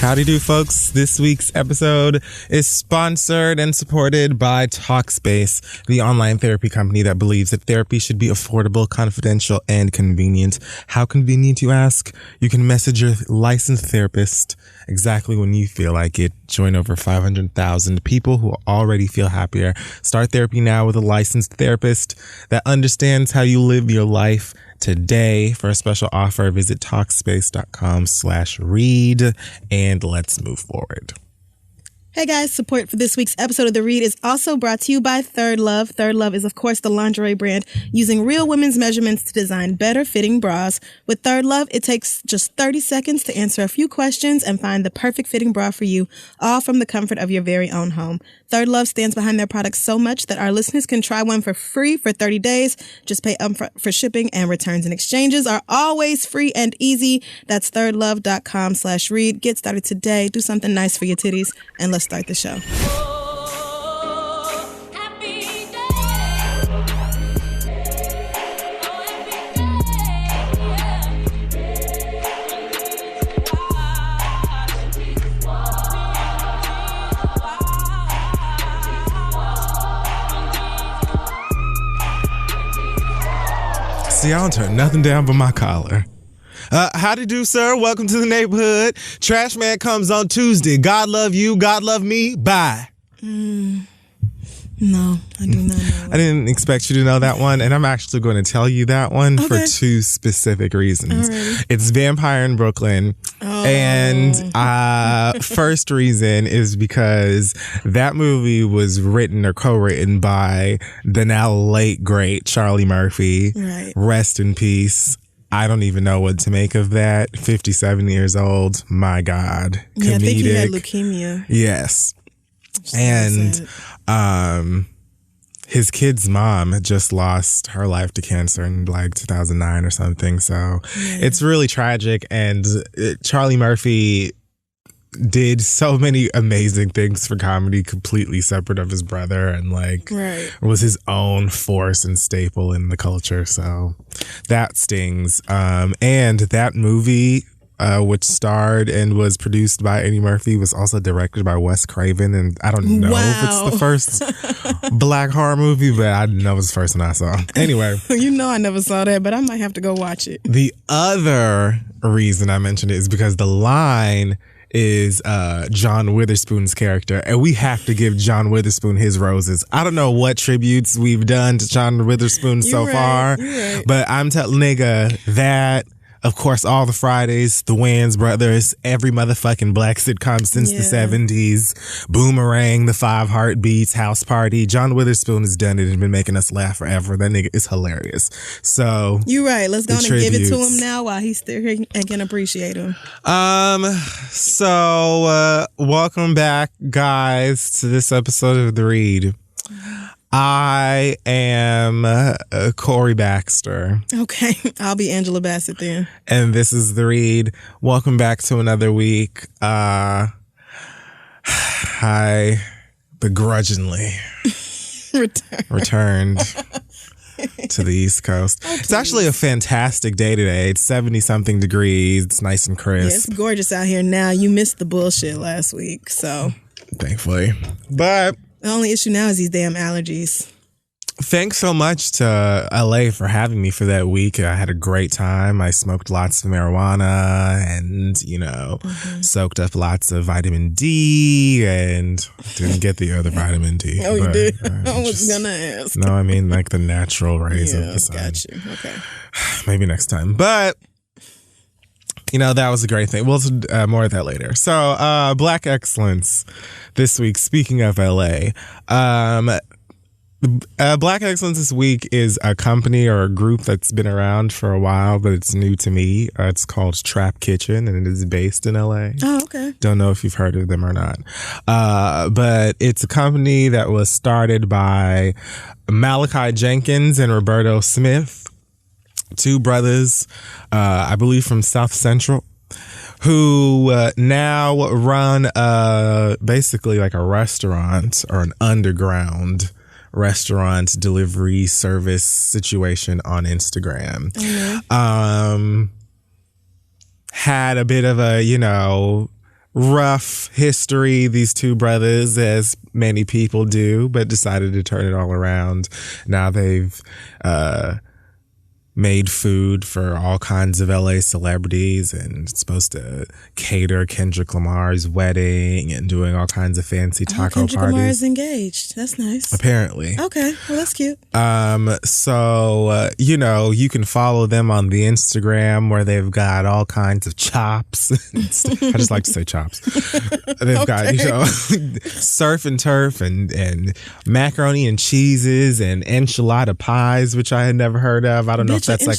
Howdy do, folks. This week's episode is sponsored and supported by Talkspace, the online therapy company that believes that therapy should be affordable, confidential, and convenient. How convenient, you ask? You can message your licensed therapist exactly when you feel like it. Join over 500,000 people who already feel happier. Start therapy now with a licensed therapist that understands how you live your life. Today, for a special offer, visit Talkspace.com/read, and let's move forward. Hey guys, support for this week's episode of The Read is also brought to you by Third Love. Third Love is, of course, the lingerie brand using real women's measurements to design better fitting bras. With Third Love, it takes just 30 seconds to answer a few questions and find the perfect fitting bra for you, all from the comfort of your very own home. Third Love stands behind their products so much that our listeners can try one for free for 30 days. Just pay upfront for shipping, and returns and exchanges are always free and easy. That's thirdlove.com/read. Get started today. Do something nice for your titties, and let's start the show. See, I don't turn nothing down but my collar. Howdy do, sir. Welcome to the neighborhood. Trash Man comes on Tuesday. God love you. God love me. Bye. No, I do not know. I didn't expect you to know that one, and I'm actually going to tell you that one for two specific reasons. Alrighty. It's Vampire in Brooklyn, and first reason is because that movie was written or co-written by the now late, great Charlie Murphy. Right. Rest in peace. I don't even know what to make of that. 57 years old. My God. Comedic. Yeah, I think he had leukemia. Yes. So And sad. his kid's mom had just lost her life to cancer in like 2009 or something. So it's really tragic. And Charlie Murphy did so many amazing things for comedy, completely separate of his brother, and was his own force and staple in the culture. So that stings. And that movie, which starred and was produced by Eddie Murphy, was also directed by Wes Craven. And I don't know if it's the first black horror movie, but I know it was the first one I saw. Anyway. You know I never saw that, but I might have to go watch it. The other reason I mentioned it is because the line is John Witherspoon's character, and we have to give John Witherspoon his roses. I don't know what tributes we've done to John Witherspoon so far, but I'm telling nigga that, of course, all the Fridays, the Wayans brothers, every motherfucking black sitcom since the 70s, Boomerang, The Five Heartbeats, House Party. John Witherspoon has done it and been making us laugh forever. That nigga is hilarious. So you're right. Let's go and give it to him now while he's still here and can appreciate him. So welcome back, guys, to this episode of The Read. I am Corey Baxter. Okay, I'll be Angela Bassett then. And this is The Read. Welcome back to another week. I begrudgingly returned to the East Coast. Oh, it's actually a fantastic day today. It's 70-something degrees. It's nice and crisp. Yeah, it's gorgeous out here now. You missed the bullshit last week, so. Thankfully. But the only issue now is these damn allergies. Thanks so much to LA for having me for that week. I had a great time. I smoked lots of marijuana and, soaked up lots of vitamin D and didn't get the other vitamin D. Oh, you did? I was going to ask. No, I mean like the natural rays of the sun. Got you. Okay. Maybe next time. But that was a great thing. We'll more of that later. So, Black Excellence this week. Speaking of LA, Black Excellence this week is a company or a group that's been around for a while, but it's new to me. It's called Trap Kitchen, and it is based in LA. Oh, okay. Don't know if you've heard of them or not. But it's a company that was started by Malachi Jenkins and Roberto Smith, two brothers, I believe from South Central, who now run basically like a restaurant or an underground restaurant delivery service situation on Instagram. Mm-hmm. Had a bit of a, rough history, these two brothers, as many people do, but decided to turn it all around. Now they've made food for all kinds of LA celebrities and supposed to cater Kendrick Lamar's wedding and doing all kinds of fancy taco Kendrick parties. Lamar is engaged. That's nice. Apparently. Okay, well that's cute. So you can follow them on the Instagram where they've got all kinds of chops. I just like to say chops. They've got surf and turf and macaroni and cheeses and enchilada pies, which I had never heard of. I don't know if that's like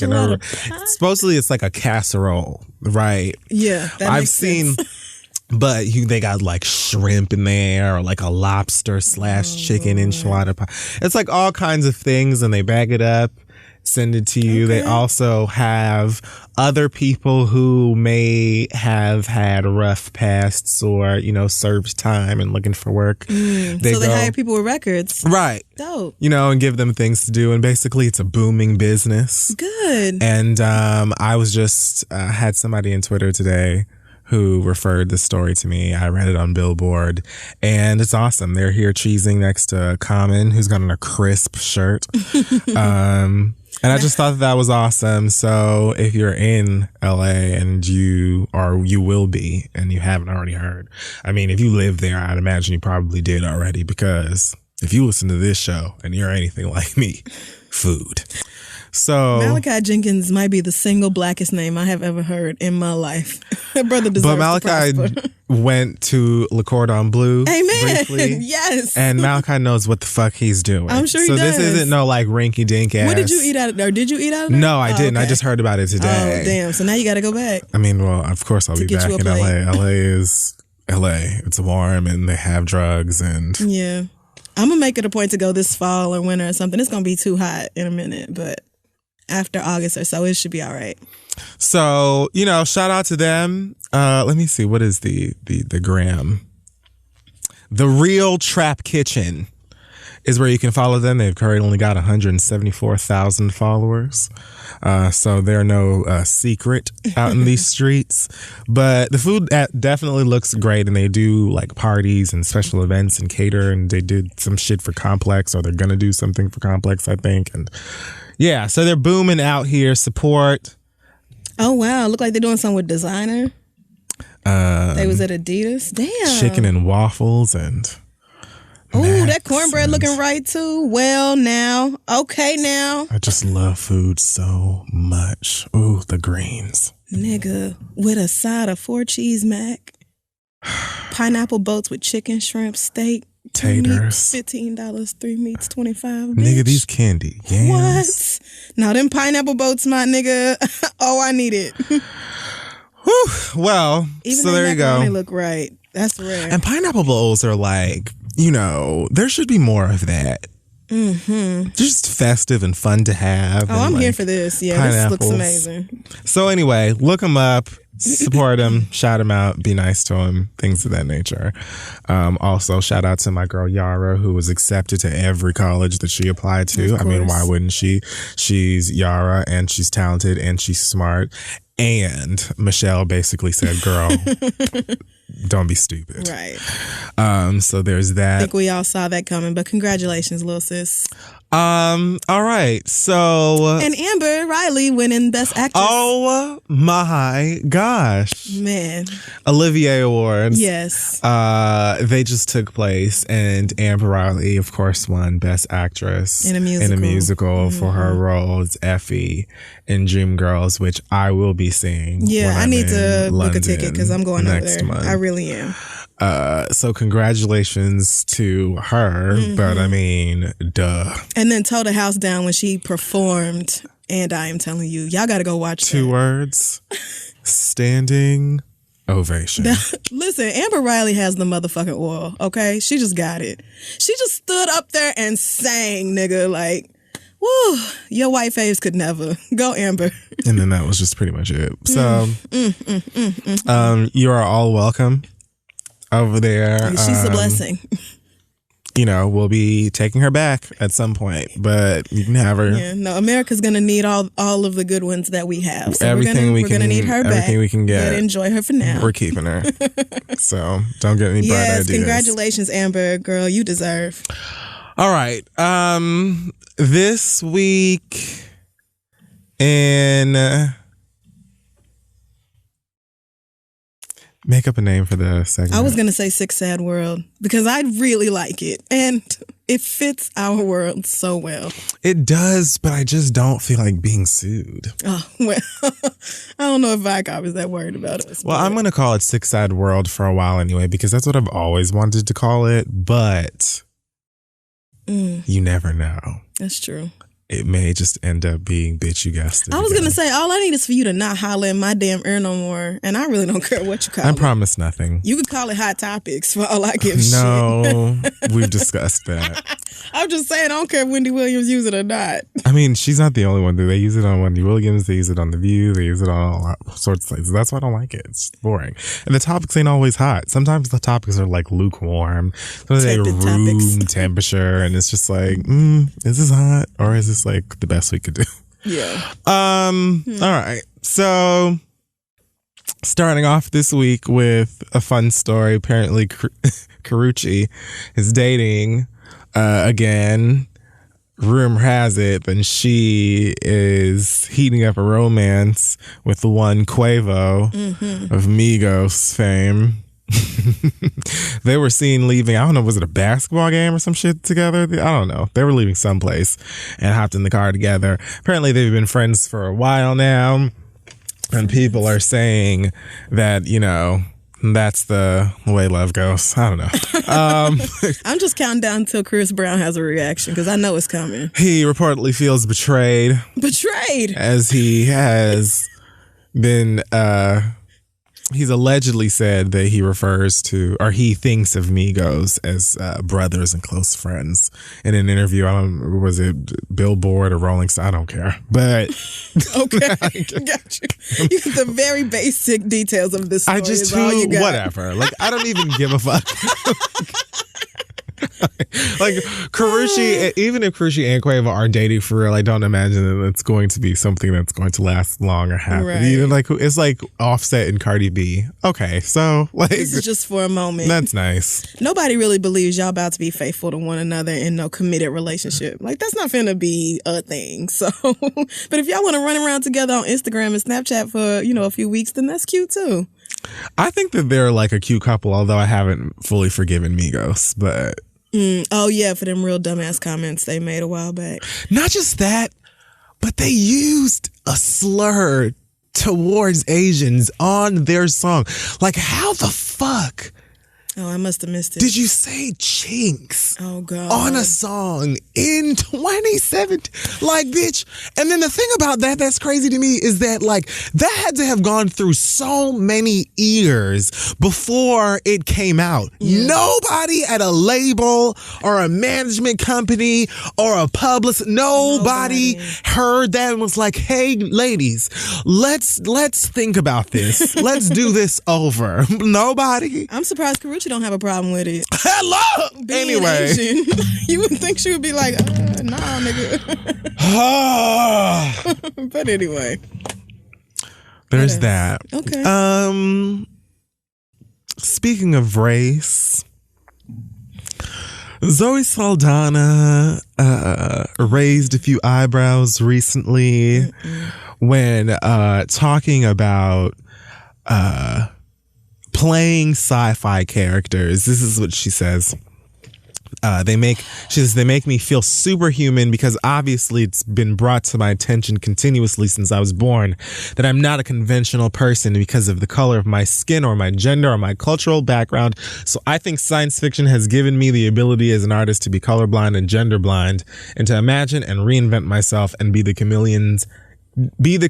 supposedly it's like a casserole, right? Yeah, I've seen sense. But they got like shrimp in there or like a lobster / chicken enchilada pie. It's like all kinds of things, and they bag it up, send it to you. Okay. They also have other people who may have had rough pasts or, served time and looking for work. So they hire people with records. Right. Dope. And give them things to do. And basically it's a booming business. Good. And I was just had somebody in Twitter today who referred this story to me. I read it on Billboard, and it's awesome. They're here cheesing next to Common, who's got on a crisp shirt. And I just thought that was awesome. So if you're in LA and you will be, and you haven't already heard, I mean, if you live there, I'd imagine you probably did already, because if you listen to this show and you're anything like me, food. So Malachi Jenkins might be the single blackest name I have ever heard in my life. That brother deserves But Malachi went to Le Cordon Bleu. Amen. Briefly, yes. And Malachi knows what the fuck he's doing. I'm sure he does. So this isn't no like rinky dink ass. What did you eat out of there? Did you eat out of there? No, I didn't. Okay. I just heard about it today. Oh, damn. So now you got to go back. I mean, well, of course I'll be back in LA. LA is LA. It's warm and they have drugs and... Yeah. I'm going to make it a point to go this fall or winter or something. It's going to be too hot in a minute, but... after August or so, it should be all right. So, shout out to them. Let me see. What is the gram? The Real Trap Kitchen is where you can follow them. They've currently got 174,000 followers. So they're no secret out in these streets. But the food definitely looks great, and they do like parties and special events and cater, and they did some shit for Complex, or they're going to do something for Complex, I think. And yeah, so they're booming out here. Support. Oh, wow. Look like they're doing something with designer. They was at Adidas. Damn. Chicken and waffles and... Ooh, that cornbread looking right too. Well, now. Okay, now. I just love food so much. Ooh, the greens. Nigga, with a side of 4 cheese mac. Pineapple boats with chicken, shrimp, steak. Taters. $15, 3 meats, $25. Nigga, these candy yams. What? Now them pineapple boats, my nigga. Oh, I need it. Whew. Well, even so there you go. They look right. That's rare. And pineapple bowls are like, there should be more of that. Mm-hmm. Just festive and fun to have. Oh, I'm here for this. Yeah, pineapples. This looks amazing. So anyway, look them up, support them, shout them out, be nice to them, things of that nature. Also, shout out to my girl Yara, who was accepted to every college that she applied to. I mean, why wouldn't she? She's Yara, and she's talented, and she's smart. And Michelle basically said, girl, don't be stupid. Right. So there's that. I think we all saw that coming, but congratulations, little sis. All right. So and Amber Riley winning Best Actress. Oh my gosh. Man. Olivier Awards. Yes. They just took place, and Amber Riley, of course, won Best Actress in a musical for her role as Effie in Dreamgirls, which I will be seeing. Yeah, I need to book a ticket because I'm going over there. Month. I really am. So congratulations to her, but I mean, duh. And then tore the house down when she performed, and I am telling you, y'all got to go watch 2 words, standing ovation. Listen, Amber Riley has the motherfucking oil, okay? She just got it. She just stood up there and sang, nigga, like, woo, your white face could never. Go, Amber. And then that was just pretty much it. So, you are all welcome over there. She's a blessing. we'll be taking her back at some point, but you can have her. Yeah, no, America's gonna need all of the good ones that we have. So Everything we're gonna need her back. Everything we can get. But enjoy her for now. We're keeping her. So don't get any bright ideas. Congratulations, Amber. Girl, you deserve. All right. This week in... Make up a name for the segment. I was going to say Sick Sad World because I really like it. And it fits our world so well. It does, but I just don't feel like being sued. Oh, well, I don't know if Viacom is that worried about us. Well, I'm going to call it Sick Sad World for a while anyway, because that's what I've always wanted to call it. But you never know. That's true. It may just end up being, bitch, you guessed it. I was going to say, all I need is for you to not holler in my damn ear no more. And I really don't care what you call it. I promise nothing. You could call it Hot Topics for all I give a shit. No, we've discussed that. I'm just saying, I don't care if Wendy Williams use it or not. I mean, she's not the only one. They use it on Wendy Williams. They use it on The View. They use it on all sorts of places. That's why I don't like it. It's boring. And the topics ain't always hot. Sometimes the topics are like lukewarm. Sometimes they're room temperature. And it's just like, is this hot? Or is this like the best we could do? Yeah. All right. So starting off this week with a fun story. Apparently Karrueche is dating again. Rumor has it that she is heating up a romance with the one Quavo of Migos fame. They were seen leaving, I don't know, was it a basketball game or some shit together? I don't know. They were leaving someplace and hopped in the car together. Apparently they've been friends for a while now. And people are saying that, that's the way love goes. I don't know. I'm just counting down until Chris Brown has a reaction because I know it's coming. He reportedly feels betrayed. Betrayed? As he has been... He's allegedly said that he refers to, or he thinks of Migos as brothers and close friends. In an interview, was it Billboard or Rolling Stone? I don't care. But okay, got you. You get the very basic details of this story. Whatever. Like, I don't even give a fuck. Like Karrueche, even if Karrueche and Quavo are dating for real, I don't imagine that it's going to be something that's going to last long or happen. Right. Even like it's like Offset and Cardi B. Okay, so like this is just for a moment. That's nice. Nobody really believes y'all about to be faithful to one another in no committed relationship. Like that's not finna be a thing. So, but if y'all want to run around together on Instagram and Snapchat for a few weeks, then that's cute too. I think that they're like a cute couple, although I haven't fully forgiven Migos, but. Oh, yeah, for them real dumbass comments they made a while back. Not just that, but they used a slur towards Asians on their song. Like, how the fuck? Oh, I must have missed it. Did you say chinks? Oh, God. On a song in 2017? Like, bitch. And then the thing about that's crazy to me is that, like, that had to have gone through so many ears before it came out. Yeah. Nobody at a label or a management company or a publicist, nobody heard that and was like, hey, ladies, let's think about this. Let's do this over. Nobody. I'm surprised Karrueche don't have a problem with it. Hello. Anyway, Asian, you would think she would be like, nah, nigga. But anyway, there's that. Okay. Speaking of race, Zoe Saldana raised a few eyebrows recently when talking about playing sci-fi characters. This is what she says. They make me feel superhuman because obviously it's been brought to my attention continuously since I was born that I'm not a conventional person because of the color of my skin or my gender or my cultural background. So I think science fiction has given me the ability as an artist to be colorblind and gender blind and to imagine and reinvent myself and be the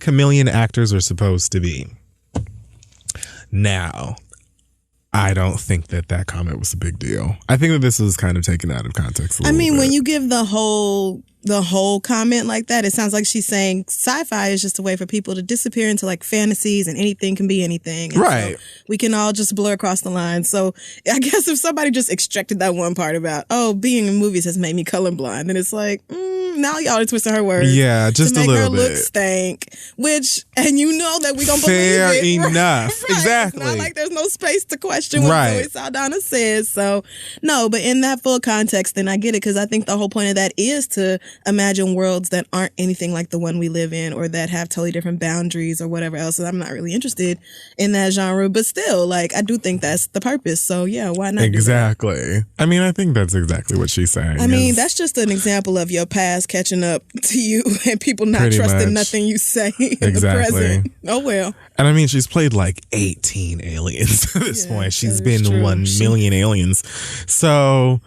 chameleon actors are supposed to be. Now, I don't think that comment was a big deal. I think that this was kind of taken out of context a little bit. When you give the whole the whole comment like that. It sounds like she's saying sci-fi is just a way for people to disappear into like fantasies and anything can be anything. And right. So we can all just blur across the line. So I guess if somebody just extracted that one part about, oh, being in movies has made me colorblind, then it's like, now y'all are twisting her words. Yeah, just to make a little her bit. Look stank, which, and you know that we gonna Fair believe it. enough. Right. Exactly. It's not like there's no space to question what Zoe Saldana says. So no, but in that full context, then I get it, because I think the whole point of that is to imagine worlds that aren't anything like the one we live in, or that have totally different boundaries or whatever else. And I'm not really interested in that genre, but still, like, I do think that's the purpose. So yeah, why not? Exactly. I mean, I think that's exactly what she's saying. I mean, that's just an example of your past catching up to you and people not trusting nothing you say in the present. Oh well. And I mean, she's played like 18 aliens at this point. She's been 1 million aliens. So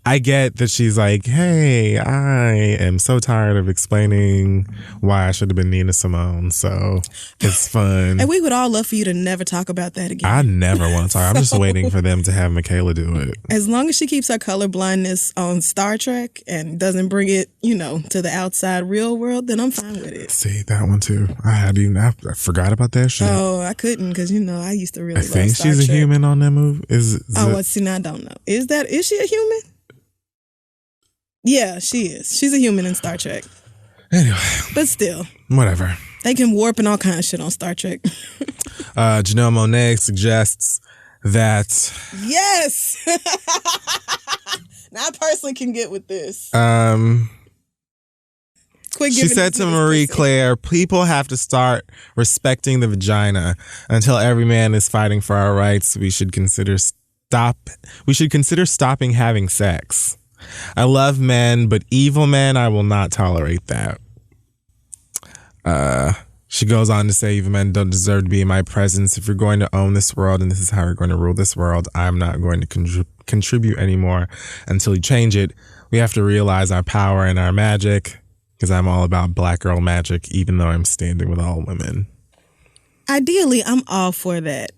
I get that she's like, hey, I am so tired of explaining why I should have been Nina Simone. So it's fun. And we would all love for you to never talk about that again. I never want to talk. I'm just waiting for them to have Michaela do it. As long as she keeps her colorblindness on Star Trek and doesn't bring it, to the outside real world, then I'm fine with it. See, that one too. I forgot about that shit. Oh, I couldn't, because I used to really love Star Trek. She's a human on that movie. See, I don't know. Is she a human? Yeah, she is. She's a human in Star Trek. Anyway. But still. Whatever. They can warp and all kind of shit on Star Trek. Janelle Monáe suggests that... Yes! Now I personally can get with this. She said to Marie Claire, people have to start respecting the vagina. Until every man is fighting for our rights, we should consider stopping having sex. I love men, but evil men, I will not tolerate that. She goes on to say, evil men don't deserve to be in my presence. If you're going to own this world and this is how you're going to rule this world, I'm not going to contribute anymore until you change it. We have to realize our power and our magic, because I'm all about black girl magic, even though I'm standing with all women. Ideally, I'm all for that.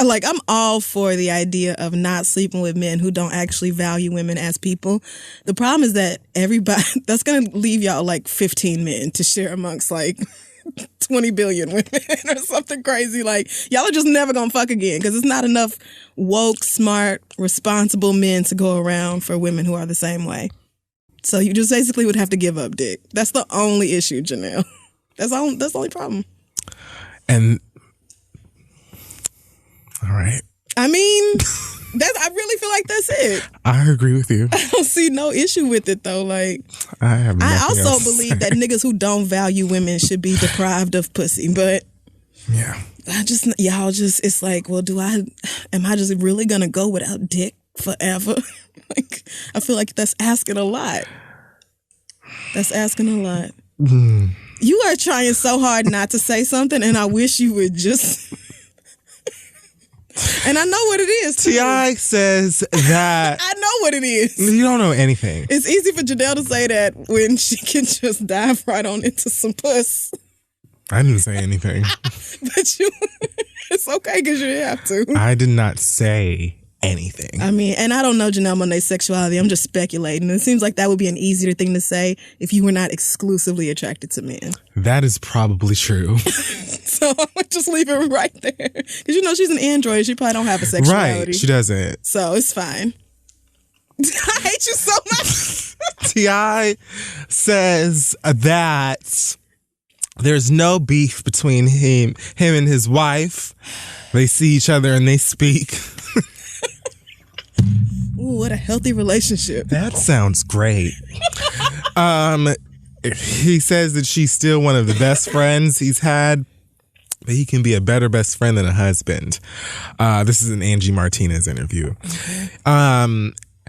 Like, I'm all for the idea of not sleeping with men who don't actually value women as people. The problem is that everybody, that's going to leave y'all like 15 men to share amongst like 20 billion women or something crazy. Like, y'all are just never going to fuck again, because it's not enough woke, smart, responsible men to go around for women who are the same way. So you just basically would have to give up dick. That's the only issue, Janelle. That's the only problem. And... all right. I mean, I really feel like that's it. I agree with you. I don't see no issue with it, though. Like, I also believe that niggas who don't value women should be deprived of pussy. But yeah, it's like, well, am I just really gonna go without dick forever? Like, I feel like that's asking a lot. That's asking a lot. You are trying so hard not to say something, and I wish you would just. And I know what it is, too. T.I. says that... I know what it is. You don't know anything. It's easy for Janelle to say that when she can just dive right on into some puss. I didn't say anything. But it's okay, because you didn't have to. I did not say anything. I mean, and I don't know Janelle Monáe's sexuality. I'm just speculating. It seems like that would be an easier thing to say if you were not exclusively attracted to men. That is probably true. So I would just leave it right there. Because she's an android. She probably don't have a sexuality. Right, she doesn't. So it's fine. I hate you so much. T.I. says that there's no beef between him and his wife. They see each other and they speak. Ooh, what a healthy relationship. That sounds great. He says that she's still one of the best friends he's had, but he can be a better best friend than a husband. This is an Angie Martinez interview.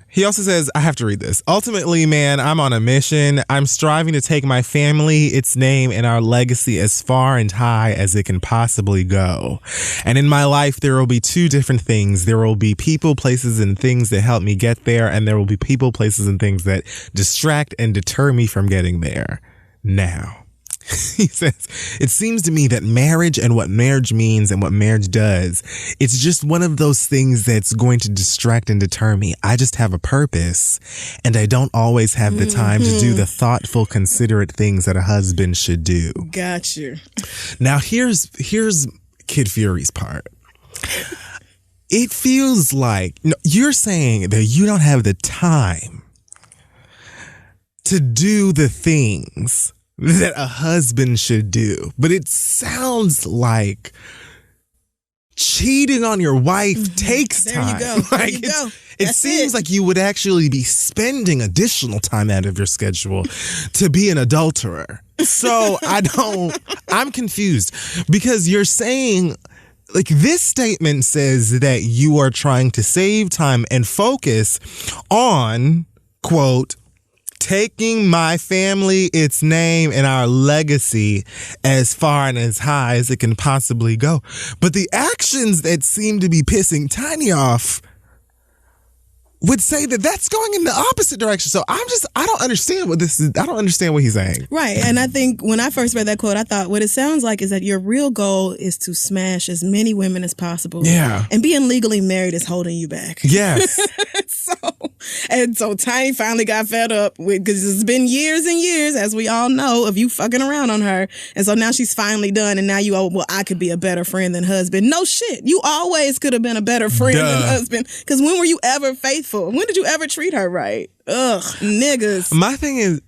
He also says, I have to read this. Ultimately, man, I'm on a mission. I'm striving to take my family, its name, and our legacy as far and high as it can possibly go. And in my life, there will be two different things. There will be people, places, and things that help me get there. And there will be people, places, and things that distract and deter me from getting there. Now, He says, it seems to me that marriage and what marriage means and what marriage does, it's just one of those things that's going to distract and deter me. I just have a purpose, and I don't always have the time to do the thoughtful, considerate things that a husband should do. Got you. Now, here's Kid Fury's part. It feels like you're saying that you don't have the time to do the things that a husband should do. But it sounds like cheating on your wife takes time. There you go. There you go. It seems like you would actually be spending additional time out of your schedule to be an adulterer. So I'm confused because you're saying, like, this statement says that you are trying to save time and focus on, quote, taking my family, its name, and our legacy as far and as high as it can possibly go. But the actions that seem to be pissing Tiny off would say that that's going in the opposite direction. So I don't understand what this is. I don't understand what he's saying. Right. And I think when I first read that quote, I thought what it sounds like is that your real goal is to smash as many women as possible. Yeah. And being legally married is holding you back. Yes. So Tiny finally got fed up with, because it's been years and years, as we all know, of you fucking around on her. And so now she's finally done. And now I could be a better friend than husband. No shit. You always could have been a better friend than husband. Because when were you ever faithful? When did you ever treat her right? Ugh, niggas. My thing is,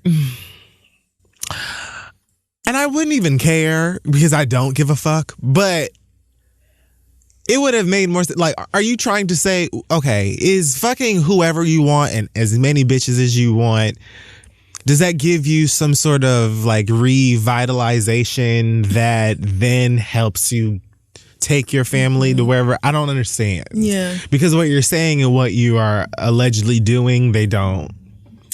and I wouldn't even care because I don't give a fuck, but it would have made more sense. Like, are you trying to say, okay, is fucking whoever you want and as many bitches as you want, does that give you some sort of like revitalization that then helps you take your family to wherever? I don't understand. Yeah. Because what you're saying and what you are allegedly doing, they don't.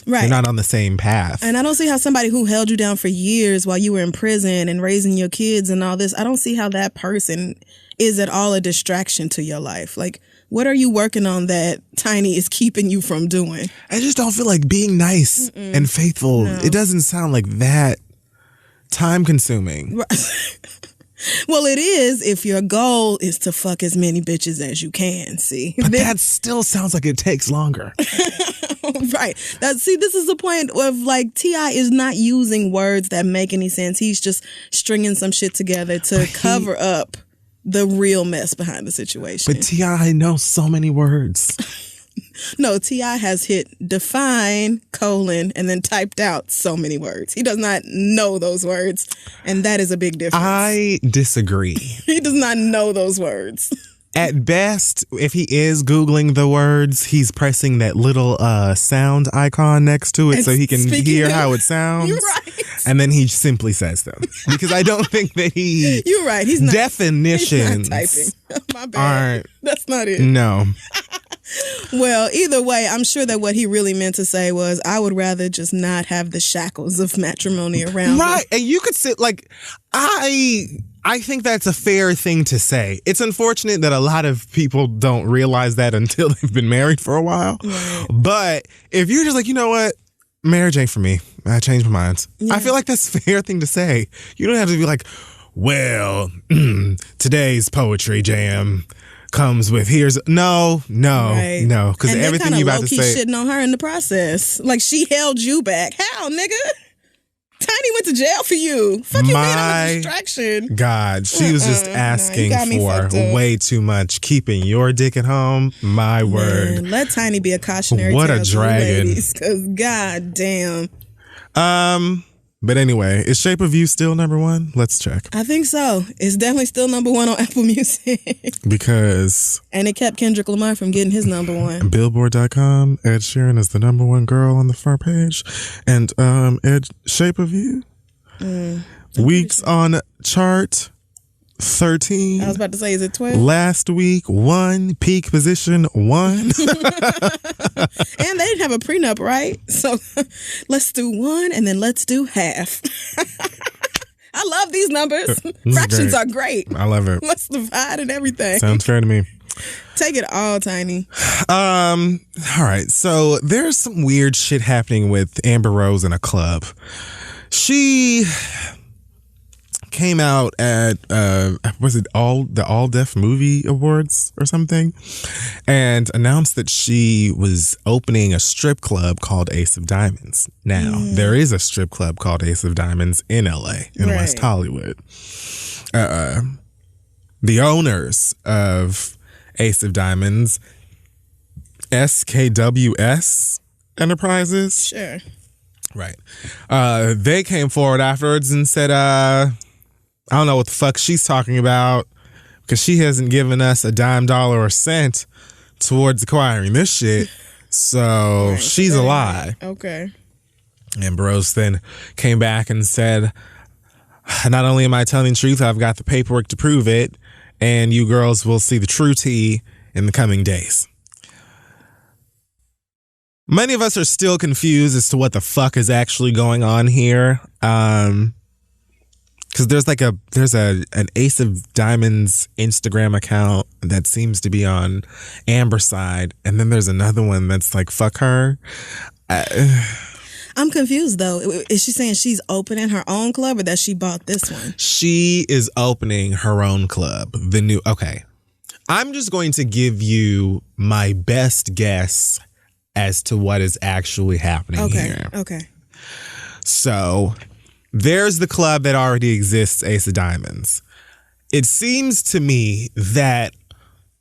Right. They're not on the same path. And I don't see how somebody who held you down for years while you were in prison and raising your kids and all this, I don't see how that person is at all a distraction to your life. Like, what are you working on that Tiny is keeping you from doing? I just don't feel like being nice and faithful. No. It doesn't sound like that time consuming. Right. Well, it is if your goal is to fuck as many bitches as you can, see. But that still sounds like it takes longer. Right. This is the point of, like, T.I. is not using words that make any sense. He's just stringing some shit together to cover up the real mess behind the situation. But T.I. knows so many words. No, T.I. has hit define, : and then typed out so many words. He does not know those words, and that is a big difference. I disagree. He does not know those words. At best, if he is Googling the words, he's pressing that little sound icon next to it so he can hear how it sounds. You're right. And then he simply says them. Because I don't think that he... You're right. He's not. Definitions. He's not typing. My bad. That's not it. No. Well, either way, I'm sure that what he really meant to say was, I would rather just not have the shackles of matrimony around me. Right. And you could sit like, I think that's a fair thing to say. It's unfortunate that a lot of people don't realize that until they've been married for a while. Right. But if you're just like, you know what? Marriage ain't for me. I changed my mind. Yeah. I feel like that's a fair thing to say. You don't have to be like, well, today's poetry jam comes with no, because everything you about to say, shitting on her in the process. Like, she held you back. How, nigga? Tiny went to jail for you. Fuck you, man, I'm a distraction. God, she was just asking for way too much. Keeping your dick at home, my word. Let Tiny be a cautionary what tale a dragon. Because god damn. But anyway, is Shape of You still number one? Let's check. I think so. It's definitely still number one on Apple Music. Because... And it kept Kendrick Lamar from getting his number one. Billboard.com, Ed Sheeran is the number one girl on the front page. And Shape of You, weeks on chart 13. I was about to say, is it 12? Last week, 1, peak position 1. And they didn't have a prenup, right? So let's do 1 and then let's do half. I love these numbers. Fractions are great. I love it. Let's divide and everything. Sounds fair to me. Take it all, Tiny. All right. So there's some weird shit happening with Amber Rose in a club. She came out at was it the All Deaf Movie Awards or something, and announced that she was opening a strip club called Ace of Diamonds. Now there is a strip club called Ace of Diamonds in LA, in West Hollywood. The owners of Ace of Diamonds, SKWS Enterprises. Sure. Right. They came forward afterwards and said, I don't know what the fuck she's talking about, because she hasn't given us a dime, dollar, or cent towards acquiring this shit. So she's a lie. Okay. Amber Rose then came back and said, not only am I telling the truth, I've got the paperwork to prove it, and you girls will see the true tea in the coming days. Many of us are still confused as to what the fuck is actually going on here. Because there's an Ace of Diamonds Instagram account that seems to be on Amber's side, and then there's another one that's like, fuck her. I'm confused though. Is she saying she's opening her own club, or that she bought this one? She is opening her own club. Okay. I'm just going to give you my best guess as to what is actually happening here. Okay. So there's the club that already exists, Ace of Diamonds. It seems to me that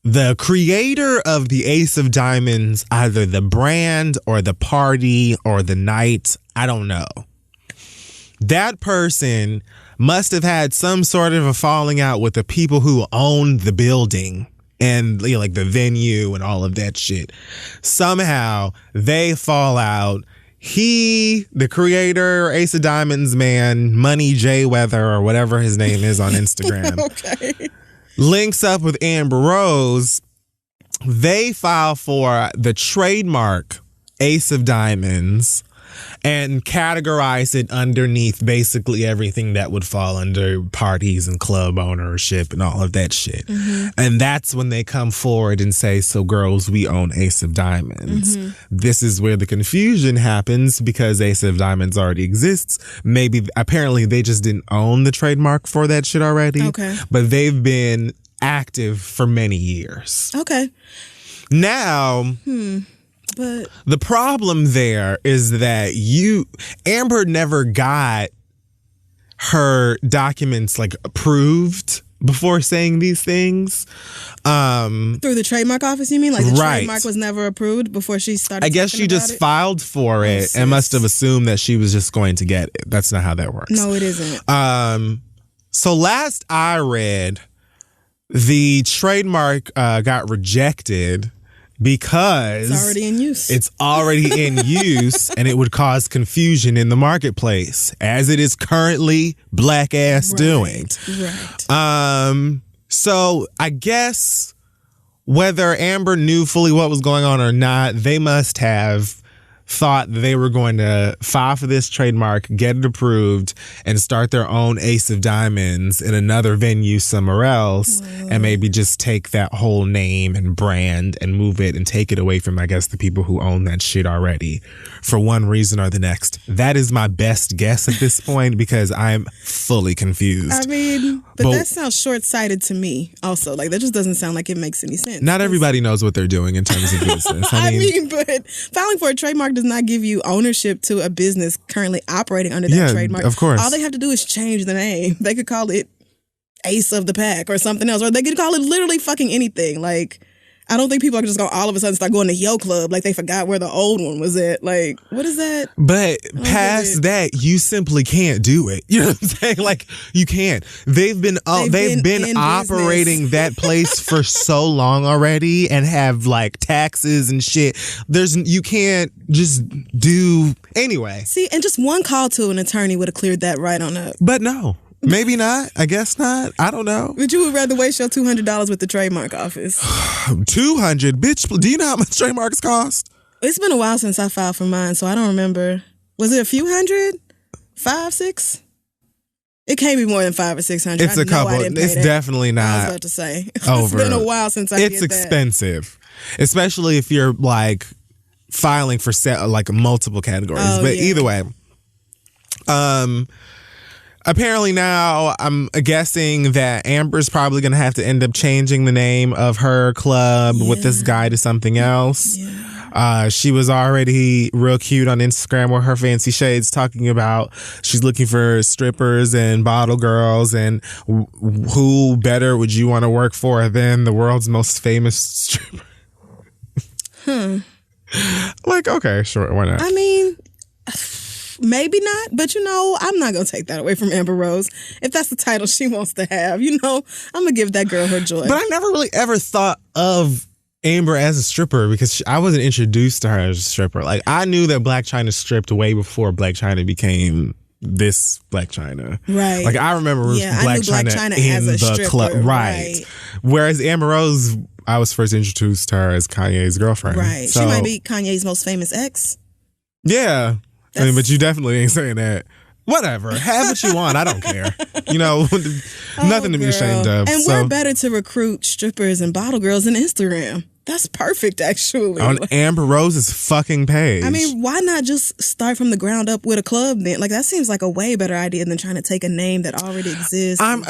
the creator of the Ace of Diamonds, either the brand or the party or the night, I don't know, that person must have had some sort of a falling out with the people who own the building and, you know, like the venue and all of that shit. Somehow they fall out. He, the creator, Ace of Diamonds man, Money J Weather or whatever his name is on Instagram, links up with Amber Rose. They file for the trademark Ace of Diamonds and categorize it underneath basically everything that would fall under parties and club ownership and all of that shit. And that's when they come forward and say, so girls, we own Ace of Diamonds. This is where the confusion happens, because Ace of Diamonds already exists. Apparently they just didn't own the trademark for that shit already. But they've been active for many years. Now, but the problem there is that Amber never got her documents like approved before saying these things. Through the trademark office, you mean? Like the trademark was never approved before she started? I guess she just filed for it and must have assumed that she was just going to get it. That's not how that works. No, it isn't. So last I read, the trademark got rejected because it's already in use. It's already in use, and it would cause confusion in the marketplace, as it is currently black ass doing. So I guess whether Amber knew fully what was going on or not, they must have thought they were going to file for this trademark, get it approved, and start their own Ace of Diamonds in another venue somewhere else, and maybe just take that whole name and brand and move it and take it away from, I guess, the people who own that shit already for one reason or the next. That is my best guess at this point, because I'm fully confused. I mean, but that sounds short-sighted to me also. Like, that just doesn't sound like it makes any sense. Not everybody knows what they're doing in terms of business. I mean, but filing for a trademark does not give you ownership to a business currently operating under that trademark. Of course. All they have to do is change the name. They could call it Ace of the Pack or something else, or they could call it literally fucking anything. Like, I don't think people are just going to all of a sudden start going to Yo Club like they forgot where the old one was at. Like, what is that? But past that, you simply can't do it. You know what I'm saying? Like, you can't. They've been operating that place for so long already and have like taxes and shit. You can't just do anyway. See, and just one call to an attorney would have cleared that right on up. But no. Maybe not. I guess not. I don't know. But you would rather waste your $200 with the trademark office. $200? Bitch, do you know how much trademarks cost? It's been a while since I filed for mine, so I don't remember. Was it a few hundred? 5, 6? It can't be more than 500 or 600. It's a couple. It's definitely not. I was about to say. Over. It's been a while since I did that. It's expensive. Especially if you're like filing for like multiple categories. But either way. apparently now I'm guessing that Amber's probably going to have to end up changing the name of her club with this guy to something else. She was already real cute on Instagram with her fancy shades talking about she's looking for strippers and bottle girls, and who better would you want to work for than the world's most famous stripper? Like, okay, sure, why not? I mean, maybe not, but I'm not going to take that away from Amber Rose. If that's the title she wants to have, I'm going to give that girl her joy. But I never really ever thought of Amber as a stripper because I wasn't introduced to her as a stripper. Like, I knew that Black China stripped way before Black China became this Black China. Right. Like, I remember Black China in the club. Right. Whereas Amber Rose, I was first introduced to her as Kanye's girlfriend. Right. So, she might be Kanye's most famous ex. Yeah. I mean, but you definitely ain't saying that. Whatever. Have what you want. I don't care. Nothing to be ashamed of. And we're better to recruit strippers and bottle girls than Instagram. That's perfect, actually. On Amber Rose's fucking page. I mean, why not just start from the ground up with a club then? Like, that seems like a way better idea than trying to take a name that already exists. I'm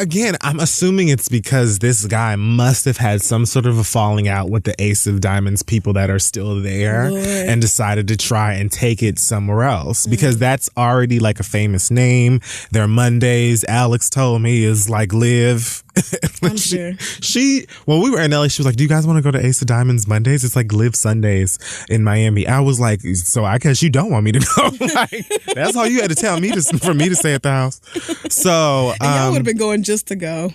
assuming it's because this guy must have had some sort of a falling out with the Ace of Diamonds people that are still there and decided to try and take it somewhere else because that's already like a famous name. Their Mondays, Alex told me, is like Live. I'm sure. She, when we were in LA, she was like, do you guys want to go to Ace of Diamonds Mondays? It's like Live Sundays in Miami. I was like, so I guess you don't want me to go. Like, that's all you had to tell me for me to stay at the house. So and y'all would have been going just to go.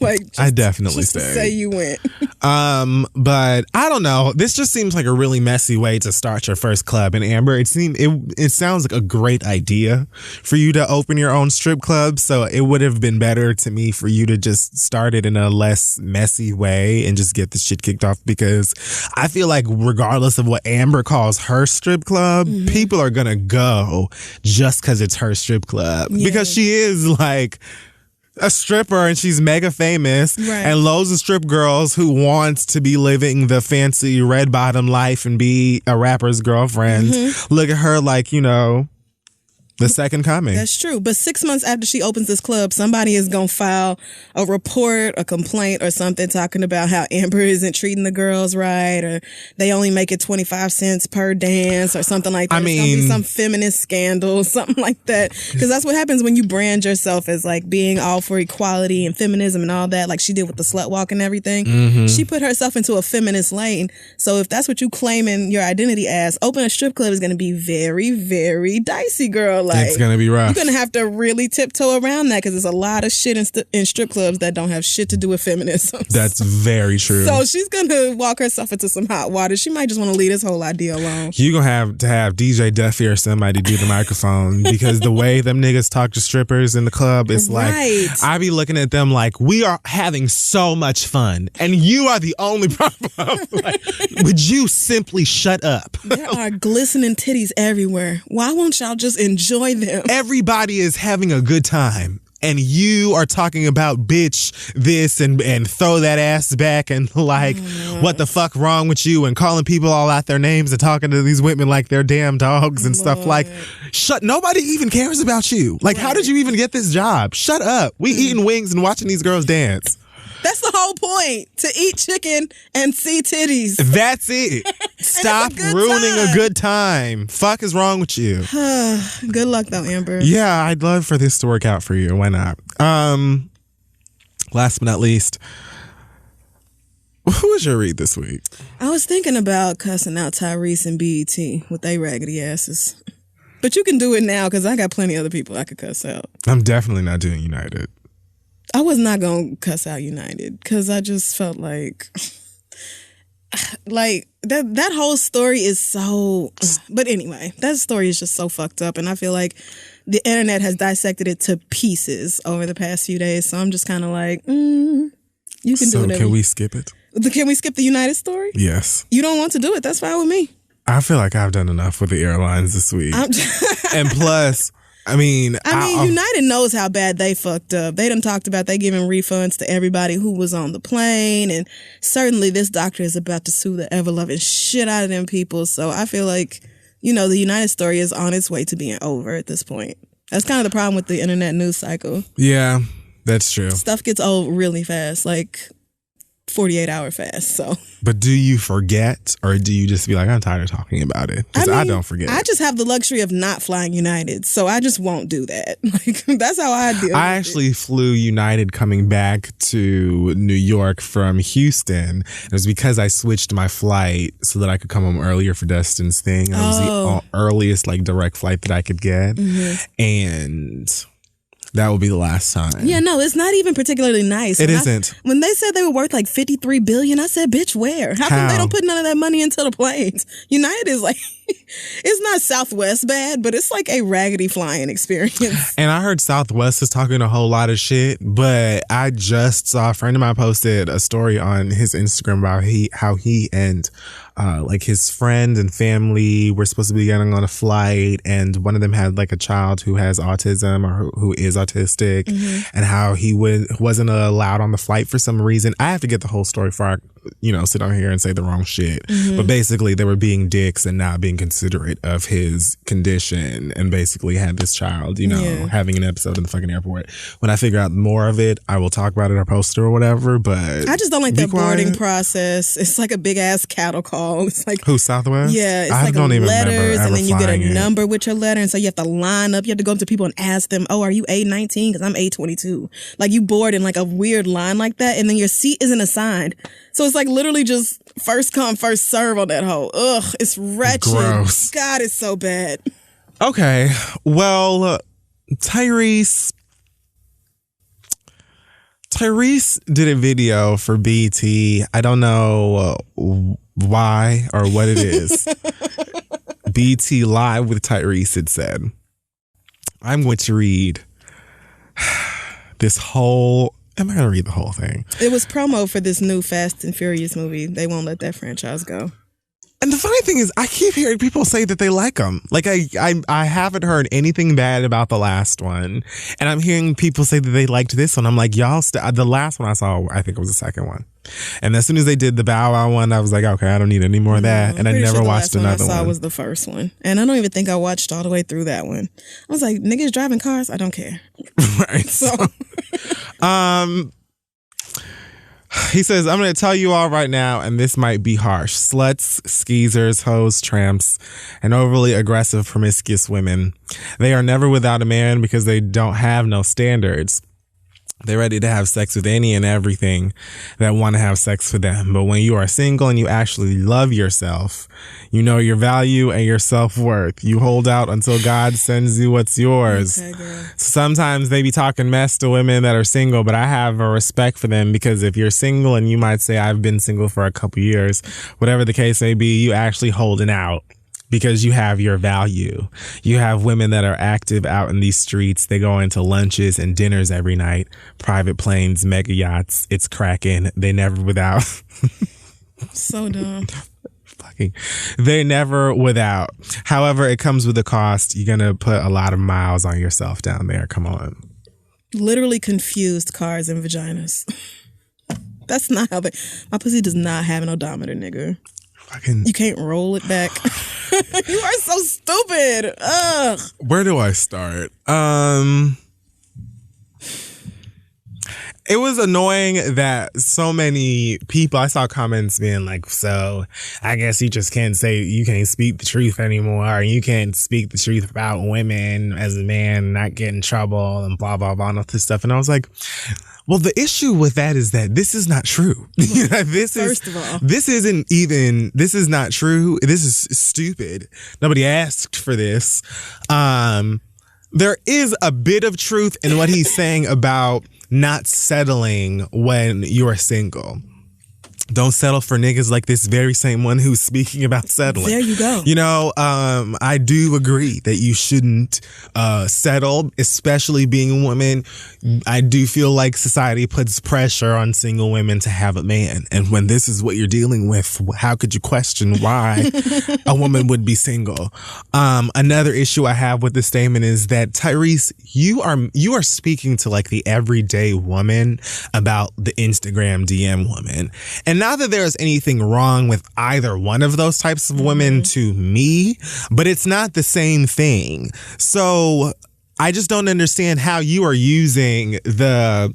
I definitely just stayed. To say you went. But I don't know. This just seems like a really messy way to start your first club. And Amber, it sounds like a great idea for you to open your own strip club. So it would have been better to me for you to just start it in a less messy way and just get the shit kicked off, because I feel like regardless of what Amber calls her strip club, people are gonna go just because it's her strip club because she is like a stripper and she's mega famous, and loads of strip girls who want to be living the fancy red bottom life and be a rapper's girlfriend look at her like, the second coming. That's true. But 6 months after she opens this club, somebody is going to file a report, a complaint or something talking about how Amber isn't treating the girls right, or they only make it 25 cents per dance or something like that. I mean, it's going to be some feminist scandal, something like that. Because that's what happens when you brand yourself as like being all for equality and feminism and all that, like she did with the slut walk and everything. She put herself into a feminist lane. So if that's what you claiming your identity as, open a strip club is going to be very, very dicey, girl. Like, it's gonna be rough. You're gonna have to really tiptoe around that because there's a lot of shit in strip clubs that don't have shit to do with feminism. That's very true. So she's gonna walk herself into some hot water. She might just want to leave this whole idea alone. You're gonna have to have DJ Duffy or somebody do the microphone because the way them niggas talk to strippers in the club, it's like I be looking at them like, we are having so much fun and you are the only problem. Like, would you simply shut up? There are glistening titties everywhere. Why won't y'all just enjoy them? Everybody is having a good time. And you are talking about bitch this and throw that ass back and like what the fuck wrong with you and calling people all out their names and talking to these women like they're damn dogs and stuff like nobody even cares about you. Like how did you even get this job? Shut up. We eating wings and watching these girls dance. That's the whole point. To eat chicken and see titties. That's it. Stop ruining a good time. Fuck is wrong with you? Good luck though, Amber. Yeah, I'd love for this to work out for you. Why not? Last but not least, who was your read this week? I was thinking about cussing out Tyrese and BET with they raggedy asses. But you can do it now because I got plenty of other people I could cuss out. I'm definitely not doing United. I was not going to cuss out United because I just felt like that whole story is so, but anyway, that story is just so fucked up. And I feel like the internet has dissected it to pieces over the past few days. So I'm just kind of like, you can do it. So can we skip it? Can we skip the United story? Yes. You don't want to do it. That's fine with me. I feel like I've done enough with the airlines this week. And plus, I mean, United knows how bad they fucked up. They done talked about they giving refunds to everybody who was on the plane. And certainly this doctor is about to sue the ever-loving shit out of them people. So I feel like, the United story is on its way to being over at this point. That's kind of the problem with the internet news cycle. Yeah, that's true. Stuff gets old really fast, like 48-hour fast. So, but do you forget, or do you just be like, I'm tired of talking about it? Because I don't forget. I just have the luxury of not flying United, so I just won't do that. Like, that's how I deal. I actually flew United coming back to New York from Houston. It was because I switched my flight so that I could come home earlier for Dustin's thing. It was the earliest like direct flight that I could get, and that will be the last time. Yeah, no, it's not even particularly nice. It isn't. When they said they were worth like $53 billion, I said, bitch, where? How come they don't put none of that money into the planes? United is like, it's not Southwest bad, but it's like a raggedy flying experience. And I heard Southwest is talking a whole lot of shit, but I just saw a friend of mine posted a story on his Instagram about how he and like his friend and family were supposed to be getting on a flight, and one of them had like a child who has autism or who is autistic, and how he wasn't allowed on the flight for some reason. I have to get the whole story before I, sit on here and say the wrong shit. But basically they were being dicks and not being considerate of his condition, and basically had this child, having an episode in the fucking airport. When I figure out more of it, I will talk about it or post it or whatever, but I just don't like the boarding process. It's like a big ass cattle call. It's like, who, Southwest? Yeah, it's I like don't even letters, and then you get a it. number with your letter, and so you have to line up. You have to go up to people and ask them, "Oh, are you A19? Because I'm A22." Like, you board in like a weird line like that, and then your seat isn't assigned. So it's like literally just first come, first serve on that whole. Ugh, it's wretched. Gross. God, it's so bad. Okay, well, Tyrese did a video for BT. I don't know why or what it is. BT Live with Tyrese, it said. I'm going to read this whole... Am I going to read the whole thing? It was promo for this new Fast and Furious movie. They won't let that franchise go. And the funny thing is, I keep hearing people say that they like them. Like, I haven't heard anything bad about the last one. And I'm hearing people say that they liked this one. I'm like, y'all, the last one I saw, I think it was the second one. And as soon as they did the Bow Wow one, I was like, okay, I don't need any more of that. And I never watched another one. I saw was the first one. And I don't even think I watched all the way through that one. I was like, niggas driving cars? I don't care. Right. So, he says, I'm going to tell you all right now, and this might be harsh. Sluts, skeezers, hoes, tramps, and overly aggressive, promiscuous women. They are never without a man because they don't have no standards. They're ready to have sex with any and everything that want to have sex with them. But when you are single and you actually love yourself, you know your value and your self-worth. You hold out until God sends you what's yours. Okay, girl. Sometimes they be talking mess to women that are single, but I have a respect for them, because if you're single and you might say, I've been single for a couple years, whatever the case may be, you actually holding out. Because you have your value. You have women that are active out in these streets. They go into lunches and dinners every night. Private planes, mega yachts. It's cracking. They never without. So dumb. They're never without. However, it comes with a cost. You're going to put a lot of miles on yourself down there. Come on. Literally confused cars and vaginas. That's not how my pussy does not have an odometer, nigga. You can't roll it back. You are so stupid. Ugh. Where do I start? It was annoying that so many people, I saw comments being like, so I guess you just can't speak the truth anymore. You can't speak the truth about women as a man, not get in trouble and blah, blah, blah, and all this stuff. And I was like, well, the issue with that is that this is not true. First of all, this is not true. This is stupid. Nobody asked for this. There is a bit of truth in what he's saying about not settling when you're single. Don't settle for niggas like this very same one who's speaking about settling. There you go. I do agree that you shouldn't settle, especially being a woman. I do feel like society puts pressure on single women to have a man. And when this is what you're dealing with, how could you question why a woman would be single? Another issue I have with this statement is that, Tyrese, you are speaking to like the everyday woman about the Instagram DM woman. And not that there's anything wrong with either one of those types of women to me, but it's not the same thing. So I just don't understand how you are using the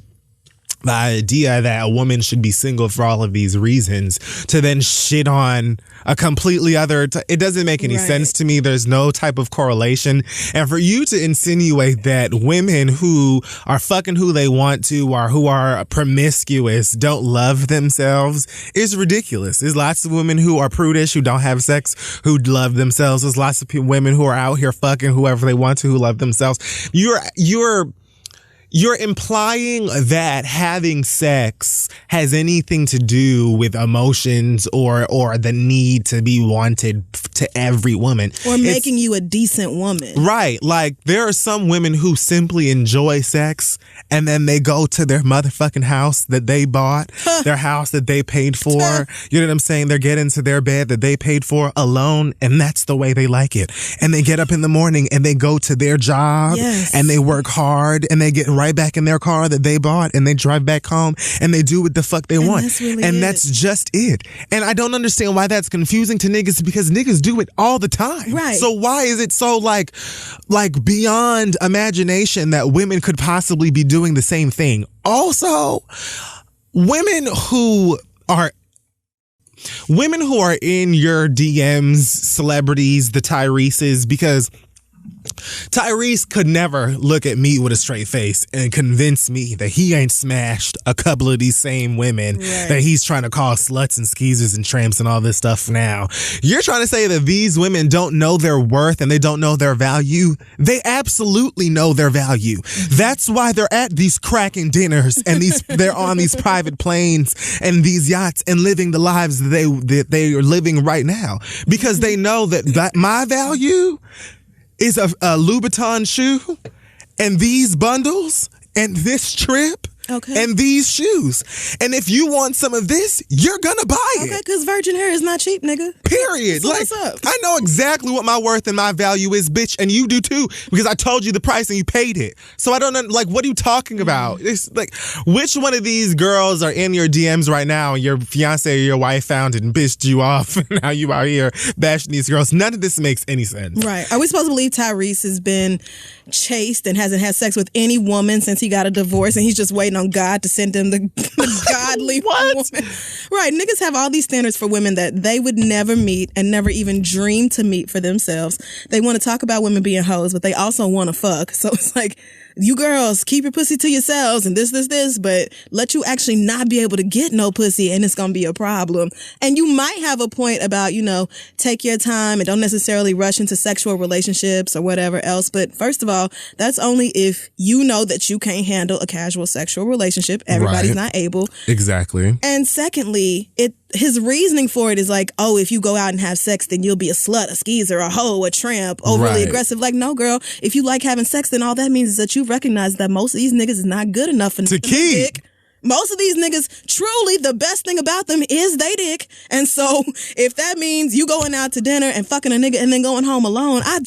idea that a woman should be single for all of these reasons to then shit on a completely other it doesn't make any sense to me. There's no type of correlation. And for you to insinuate that women who are fucking who they want to or who are promiscuous don't love themselves is ridiculous. There's lots of women who are prudish, who don't have sex, who love themselves. There's lots of women who are out here fucking whoever they want to, who love themselves. You're implying that having sex has anything to do with emotions or the need to be wanted to every woman. Or making you a decent woman. Right. Like, there are some women who simply enjoy sex and then they go to their motherfucking house that they bought, their house that they paid for. You know what I'm saying? They get into their bed that they paid for alone, and that's the way they like it. And they get up in the morning and they go to their job and they work hard and they get right back in their car that they bought and they drive back home and they do what the fuck they want. That's just it. And I don't understand why that's confusing to niggas, because niggas do it all the time. Right. So why is it so like beyond imagination that women could possibly be doing the same thing? Also, women who are in your DMs, celebrities, the Tyreses, because Tyrese could never look at me with a straight face and convince me that he ain't smashed a couple of these same women that he's trying to call sluts and skeezers and tramps and all this stuff now. You're trying to say that these women don't know their worth and they don't know their value? They absolutely know their value. That's why they're at these cracking dinners and they're on these private planes and these yachts and living the lives that they are living right now, because they know that my value is a Louboutin shoe and these bundles and this trip and these shoes. And if you want some of this, you're gonna buy it. Okay, because virgin hair is not cheap, nigga. Period. So like, what's up? I know exactly what my worth and my value is, bitch, and you do too, because I told you the price and you paid it. So I don't know, like, what are you talking about? It's like, which one of these girls are in your DMs right now and your fiance or your wife found it and pissed you off and now you out here bashing these girls? None of this makes any sense. Right. Are we supposed to believe Tyrese has been chaste and hasn't had sex with any woman since he got a divorce and he's just waiting on God to send him the godly woman? Right. Niggas have all these standards for women that they would never meet and never even dream to meet for themselves. They want to talk about women being hoes, but they also want to fuck. So it's like, you girls, keep your pussy to yourselves and this, but let you actually not be able to get no pussy and it's going to be a problem. And you might have a point about, take your time and don't necessarily rush into sexual relationships or whatever else. But first of all, that's only if you know that you can't handle a casual sexual relationship. Everybody's not able. Exactly. And secondly, his reasoning for it is like, oh, if you go out and have sex, then you'll be a slut, a skeezer, a hoe, a tramp, overly aggressive. Like, no, girl, if you like having sex, then all that means is that you recognize that most of these niggas is not good enough for to keep. Dick. Most of these niggas, truly, the best thing about them is they dick. And so if that means you going out to dinner and fucking a nigga and then going home alone, I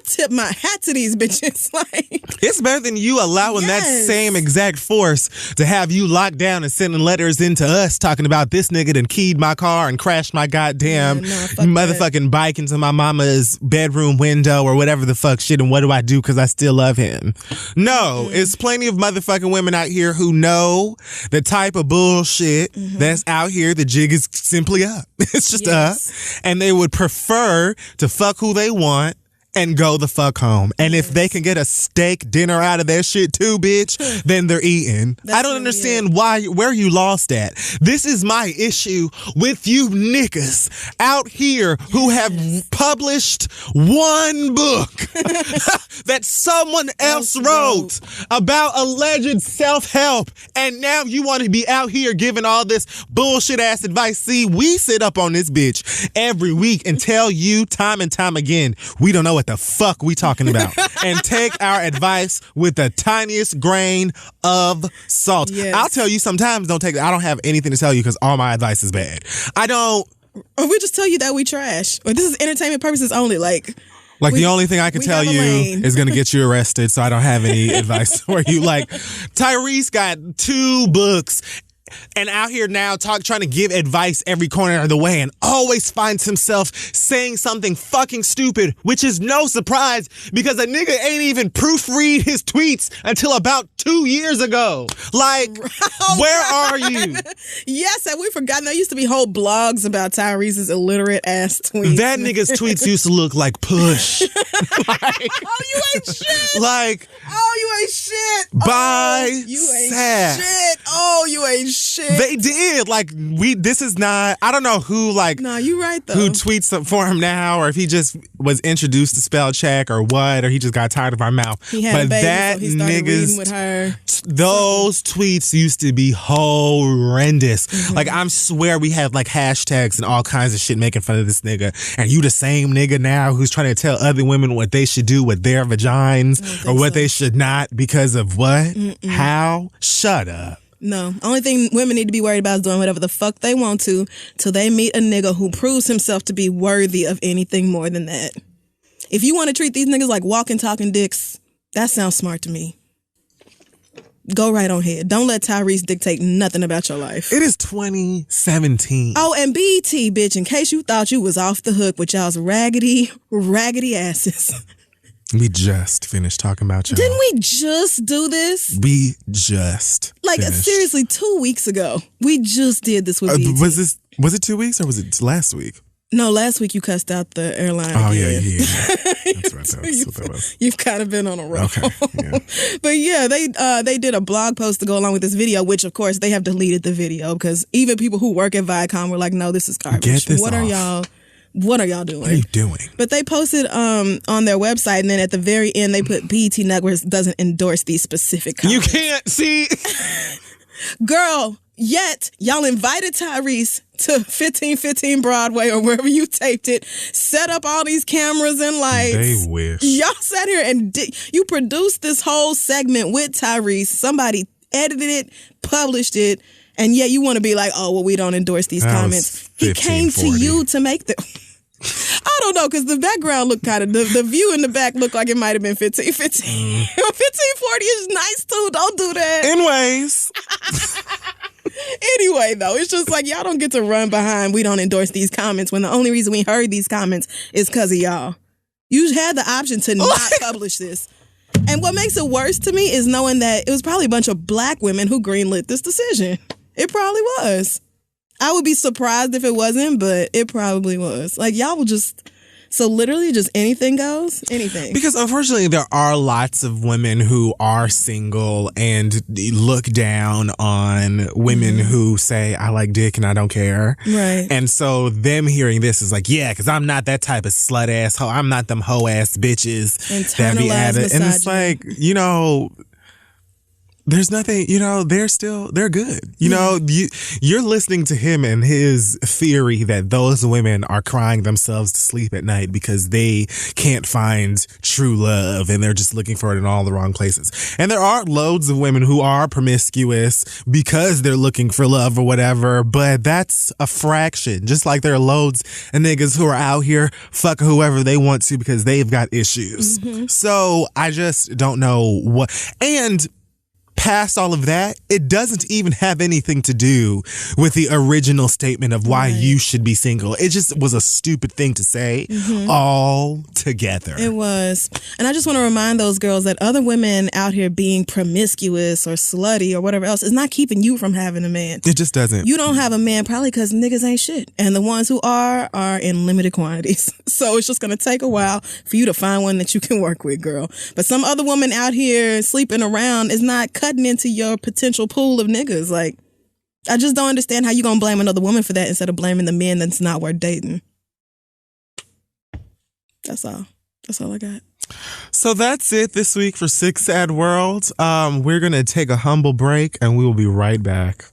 tip my hat to these bitches. Like, it's better than you allowing that same exact force to have you locked down and sending letters into us talking about this nigga done keyed my car and crashed my goddamn motherfucking bike into my mama's bedroom window or whatever the fuck shit, and what do I do because I still love him? No, it's plenty of motherfucking women out here who know the type of bullshit that's out here. The jig is simply up. It's just up. And they would prefer to fuck who they want and go the fuck home. And if they can get a steak dinner out of their shit too, bitch, then they're eating. I don't understand where you lost at. This is my issue with you niggas out here who have published one book that someone else wrote about alleged self-help, and now you want to be out here giving all this bullshit ass advice. See, we sit up on this bitch every week and tell you time and time again, we don't know what the fuck we talking about, and take our advice with the tiniest grain of salt. I'll tell you sometimes I don't have anything to tell you because all my advice is bad. Or we just tell you that we trash, or this is entertainment purposes only. Like the only thing I can tell you is going to get you arrested, so I don't have any advice for you. Like, Tyrese got 2 books and out here now trying to give advice every corner of the way, and always finds himself saying something fucking stupid, which is no surprise because a nigga ain't even proofread his tweets until about 2 years ago. Like, where are you? Yes, and we forgot there used to be whole blogs about Tyrese's illiterate ass tweets. That nigga's tweets used to look like push. Like, oh, you ain't shit. Like, oh, you ain't shit. Bye. Oh, you ain't sad. shit. Oh, you ain't shit. They did. Like, this is not, I don't know who, like, no, you right, though. Who tweets for him now, or if he just was introduced to spell check or what, or he just got tired of our mouth. He had a baby, so he started reading with her. Those tweets used to be horrendous. Mm-hmm. Like, I swear we had like hashtags and all kinds of shit making fun of this nigga. And you the same nigga now who's trying to tell other women what they should do with their vaginas or what they should not because of what? Mm-mm. How? Shut up. No. Only thing women need to be worried about is doing whatever the fuck they want to till they meet a nigga who proves himself to be worthy of anything more than that. If you want to treat these niggas like walking, talking dicks, that sounds smart to me. Go right on ahead. Don't let Tyrese dictate nothing about your life. It is 2017. Oh, and BET, bitch, in case you thought you was off the hook with y'all's raggedy asses. We just finished talking about y'all. Didn't we just do this? We just finished. Seriously, 2 weeks ago. We just did this with BET. Was it 2 weeks or was it last week? No, last week you cussed out the airline. Oh, again. Yeah. That's right. That's what that was. You've kind of been on a roll. Okay, yeah. But yeah, they did a blog post to go along with this video, which of course they have deleted the video because even people who work at Viacom were like, no, this is garbage. Get this What off. are y'all doing? What are you doing? But they posted on their website, and then at the very end they put BET Networks doesn't endorse these specific comments. You can't see. Girl, yet y'all invited Tyrese to 1515 Broadway or wherever you taped it, set up all these cameras and lights. They wish. Y'all sat here and you produced this whole segment with Tyrese. Somebody edited it, published it, and yet you want to be like, oh, well, we don't endorse these comments. He came to you to make the... I don't know, because the background looked kind of... The view in the back looked like it might have been 1515. 1540 is nice, too. Don't do that. Anyways... Anyway, though, it's just like y'all don't get to run behind we don't endorse these comments when the only reason we heard these comments is because of y'all. You had the option to not publish this. And what makes it worse to me is knowing that it was probably a bunch of black women who greenlit this decision. It probably was. I would be surprised if it wasn't, but it probably was. Like, y'all will just... So literally just anything goes? Anything. Because unfortunately there are lots of women who are single and look down on women who say, I like dick and I don't care. Right. And so them hearing this is like, yeah, because I'm not that type of slut ass hoe. I'm not them hoe ass bitches that be at it. And it's like, you know... There's nothing, you know, they're good. You know, you're listening to him and his theory that those women are crying themselves to sleep at night because they can't find true love and they're just looking for it in all the wrong places. And there are loads of women who are promiscuous because they're looking for love or whatever, but that's a fraction. Just like there are loads of niggas who are out here fuck whoever they want to because they've got issues. Mm-hmm. So I just don't know what... And... past all of that, it doesn't even have anything to do with the original statement of why you should be single. It just was a stupid thing to say all together. It was. And I just want to remind those girls that other women out here being promiscuous or slutty or whatever else is not keeping you from having a man. It just doesn't. You don't have a man probably because niggas ain't shit. And the ones who are in limited quantities. So it's just going to take a while for you to find one that you can work with, girl. But some other woman out here sleeping around is not cutting into your potential pool of niggas. Like, I just don't understand how you gonna blame another woman for that instead of blaming the men that's not worth dating. That's all I got. So that's it this week for Sick Sad World. We're gonna take a humble break and we will be right back.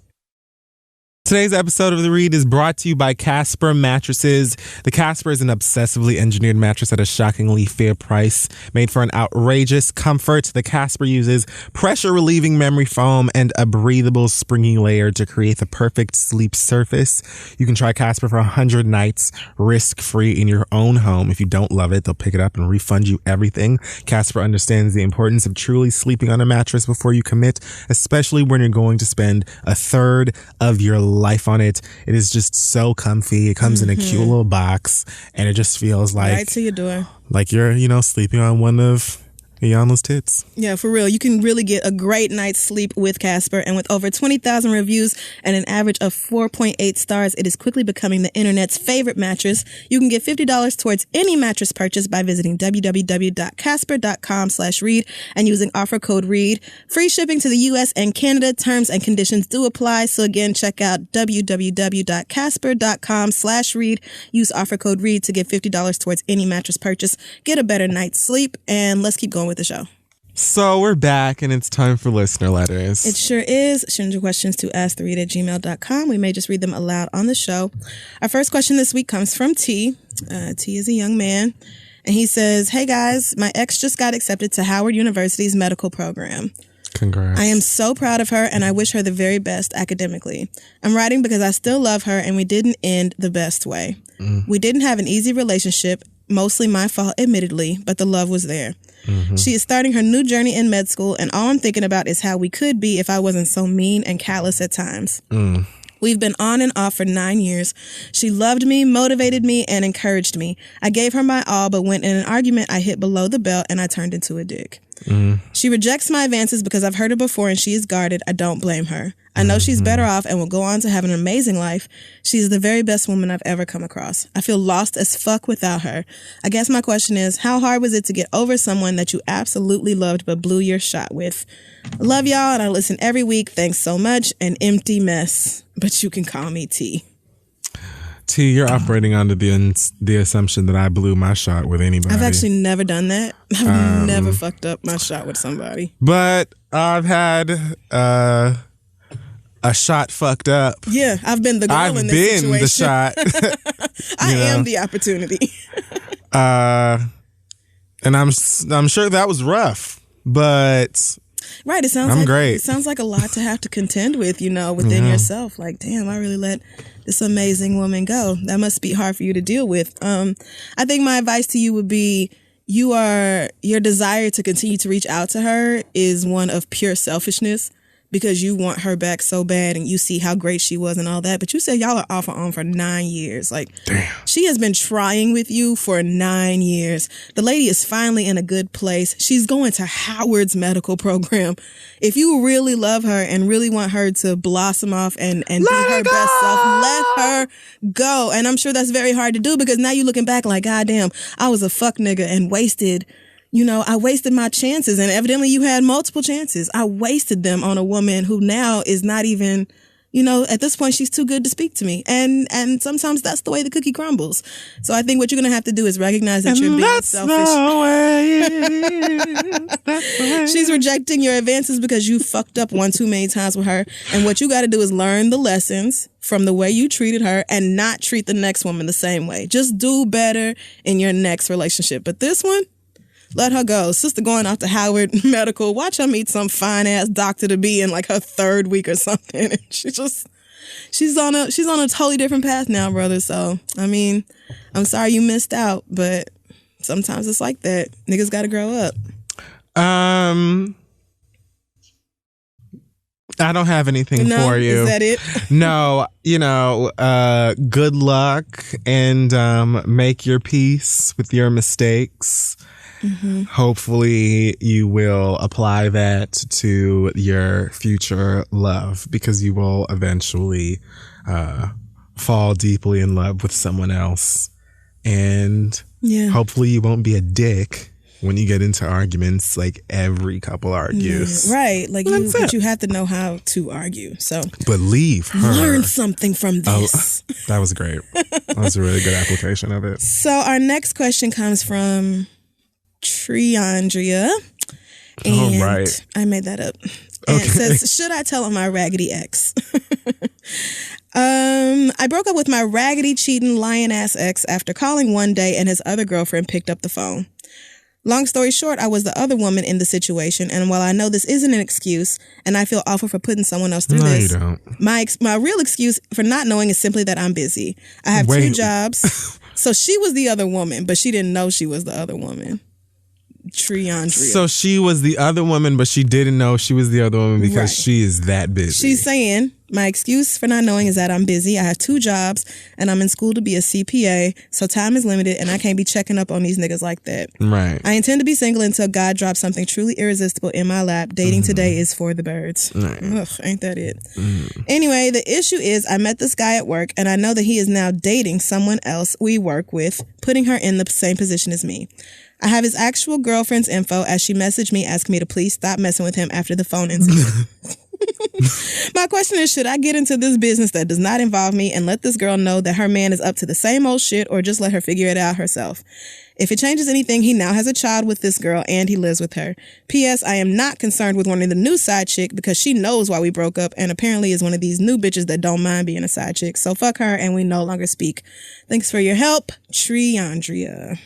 Today's episode of The Read is brought to you by Casper Mattresses. The Casper is an obsessively engineered mattress at a shockingly fair price. Made for an outrageous comfort, the Casper uses pressure-relieving memory foam and a breathable, springy layer to create the perfect sleep surface. You can try Casper for 100 nights, risk-free in your own home. If you don't love it, they'll pick it up and refund you everything. Casper understands the importance of truly sleeping on a mattress before you commit, especially when you're going to spend a third of your life on it. It is just so comfy. It comes in a cute little box, and it just feels like right to your door, like you're sleeping on one of Iyanla's tits. Yeah, for real. You can really get a great night's sleep with Casper, and with over 20,000 reviews and an average of 4.8 stars, it is quickly becoming the internet's favorite mattress. You can get $50 towards any mattress purchase by visiting www.casper.com/read and using offer code READ. Free shipping to the U.S. and Canada. Terms and conditions do apply. So again, check out www.casper.com/read. Use offer code READ to get $50 towards any mattress purchase. Get a better night's sleep, and let's keep going with the show. So we're back, and it's time for listener letters. It sure is. Send your questions to asktheread@gmail.com. We may just read them aloud on the show. Our first question this week comes from T. T is a young man, and he says, "Hey guys, my ex just got accepted to Howard University's medical program. Congrats. I am so proud of her, and I wish her the very best academically. I'm writing because I still love her, and we didn't end the best way. We didn't have an easy relationship, mostly my fault, admittedly, but the love was there. She is starting her new journey in med school, and all I'm thinking about is how we could be if I wasn't so mean and callous at times. We've been on and off for 9 years. She loved me, motivated me, and encouraged me. I gave her my all, but when in an argument, I hit below the belt and I turned into a dick. She rejects my advances because I've heard her before and she is guarded. I don't blame her. I know she's better off and will go on to have an amazing life. She's the very best woman I've ever come across. I feel lost as fuck without her. I guess my question is, how hard was it to get over someone that you absolutely loved but blew your shot with? Love y'all, and I listen every week. Thanks so much. An empty mess, but you can call me T." T, you're operating under the assumption that I blew my shot with anybody. I've actually never done that. I've never fucked up my shot with somebody. But I've had a shot fucked up. Yeah, I've been the girl in this situation. The shot. I am the opportunity. And I'm sure that was rough, but right. It sounds great. It sounds like a lot to have to contend with, within yourself. Like, damn, I really let this amazing woman go. That must be hard for you to deal with. I think my advice to you would be, your desire to continue to reach out to her is one of pure selfishness, because you want her back so bad and you see how great she was and all that. But you said y'all are off and on for 9 years. Like, damn. She has been trying with you for 9 years. The lady is finally in a good place. She's going to Howard's medical program. If you really love her and really want her to blossom off and be her best self, let her go. And I'm sure that's very hard to do, because now you're looking back like, God damn, I was a fuck nigga and wasted. I wasted my chances, and evidently you had multiple chances. I wasted them on a woman who now is not even, at this point she's too good to speak to me. And sometimes that's the way the cookie crumbles. So I think what you're going to have to do is recognize that you're being selfish. She's rejecting your advances because you fucked up one too many times with her. And what you got to do is learn the lessons from the way you treated her and not treat the next woman the same way. Just do better in your next relationship. But this one, let her go. Sister going off to Howard Medical. Watch her meet some fine ass doctor to be in like her 3rd week or something. And she's on a totally different path now, brother. So, I mean, I'm sorry you missed out, but sometimes it's like that. Niggas gotta grow up. I don't have anything for you. Is that it? No, good luck, and make your peace with your mistakes. Hopefully you will apply that to your future love, because you will eventually fall deeply in love with someone else. And hopefully you won't be a dick when you get into arguments like every couple argues. Right. Like, but you have to know how to argue. So, but leave her. Learn something from this. Oh, that was great. That was a really good application of it. So our next question comes from Triandria. And right. I made that up. And it says, should I tell on my raggedy ex? I broke up with my raggedy, cheating, lion-ass ex after calling one day and his other girlfriend picked up the phone. Long story short, I was the other woman in the situation, and while I know this isn't an excuse, and I feel awful for putting someone else through this, you don't. My real excuse for not knowing is simply that I'm busy. I have 2 jobs. So she was the other woman, but she didn't know she was the other woman. Triandria. So she was the other woman, but she didn't know she was the other woman because she is that busy. She's saying, my excuse for not knowing is that I'm busy. I have 2 jobs and I'm in school to be a CPA. So time is limited and I can't be checking up on these niggas like that. Right. I intend to be single until God drops something truly irresistible in my lap. Dating today is for the birds. Right. Ugh, ain't that it? Anyway, the issue is I met this guy at work and I know that he is now dating someone else we work with, putting her in the same position as me. I have his actual girlfriend's info as she messaged me asking me to please stop messing with him after the phone incident. My question is, should I get into this business that does not involve me and let this girl know that her man is up to the same old shit, or just let her figure it out herself? If it changes anything, he now has a child with this girl and he lives with her. P.S. I am not concerned with wanting the new side chick because she knows why we broke up and apparently is one of these new bitches that don't mind being a side chick. So fuck her and we no longer speak. Thanks for your help, Triandria.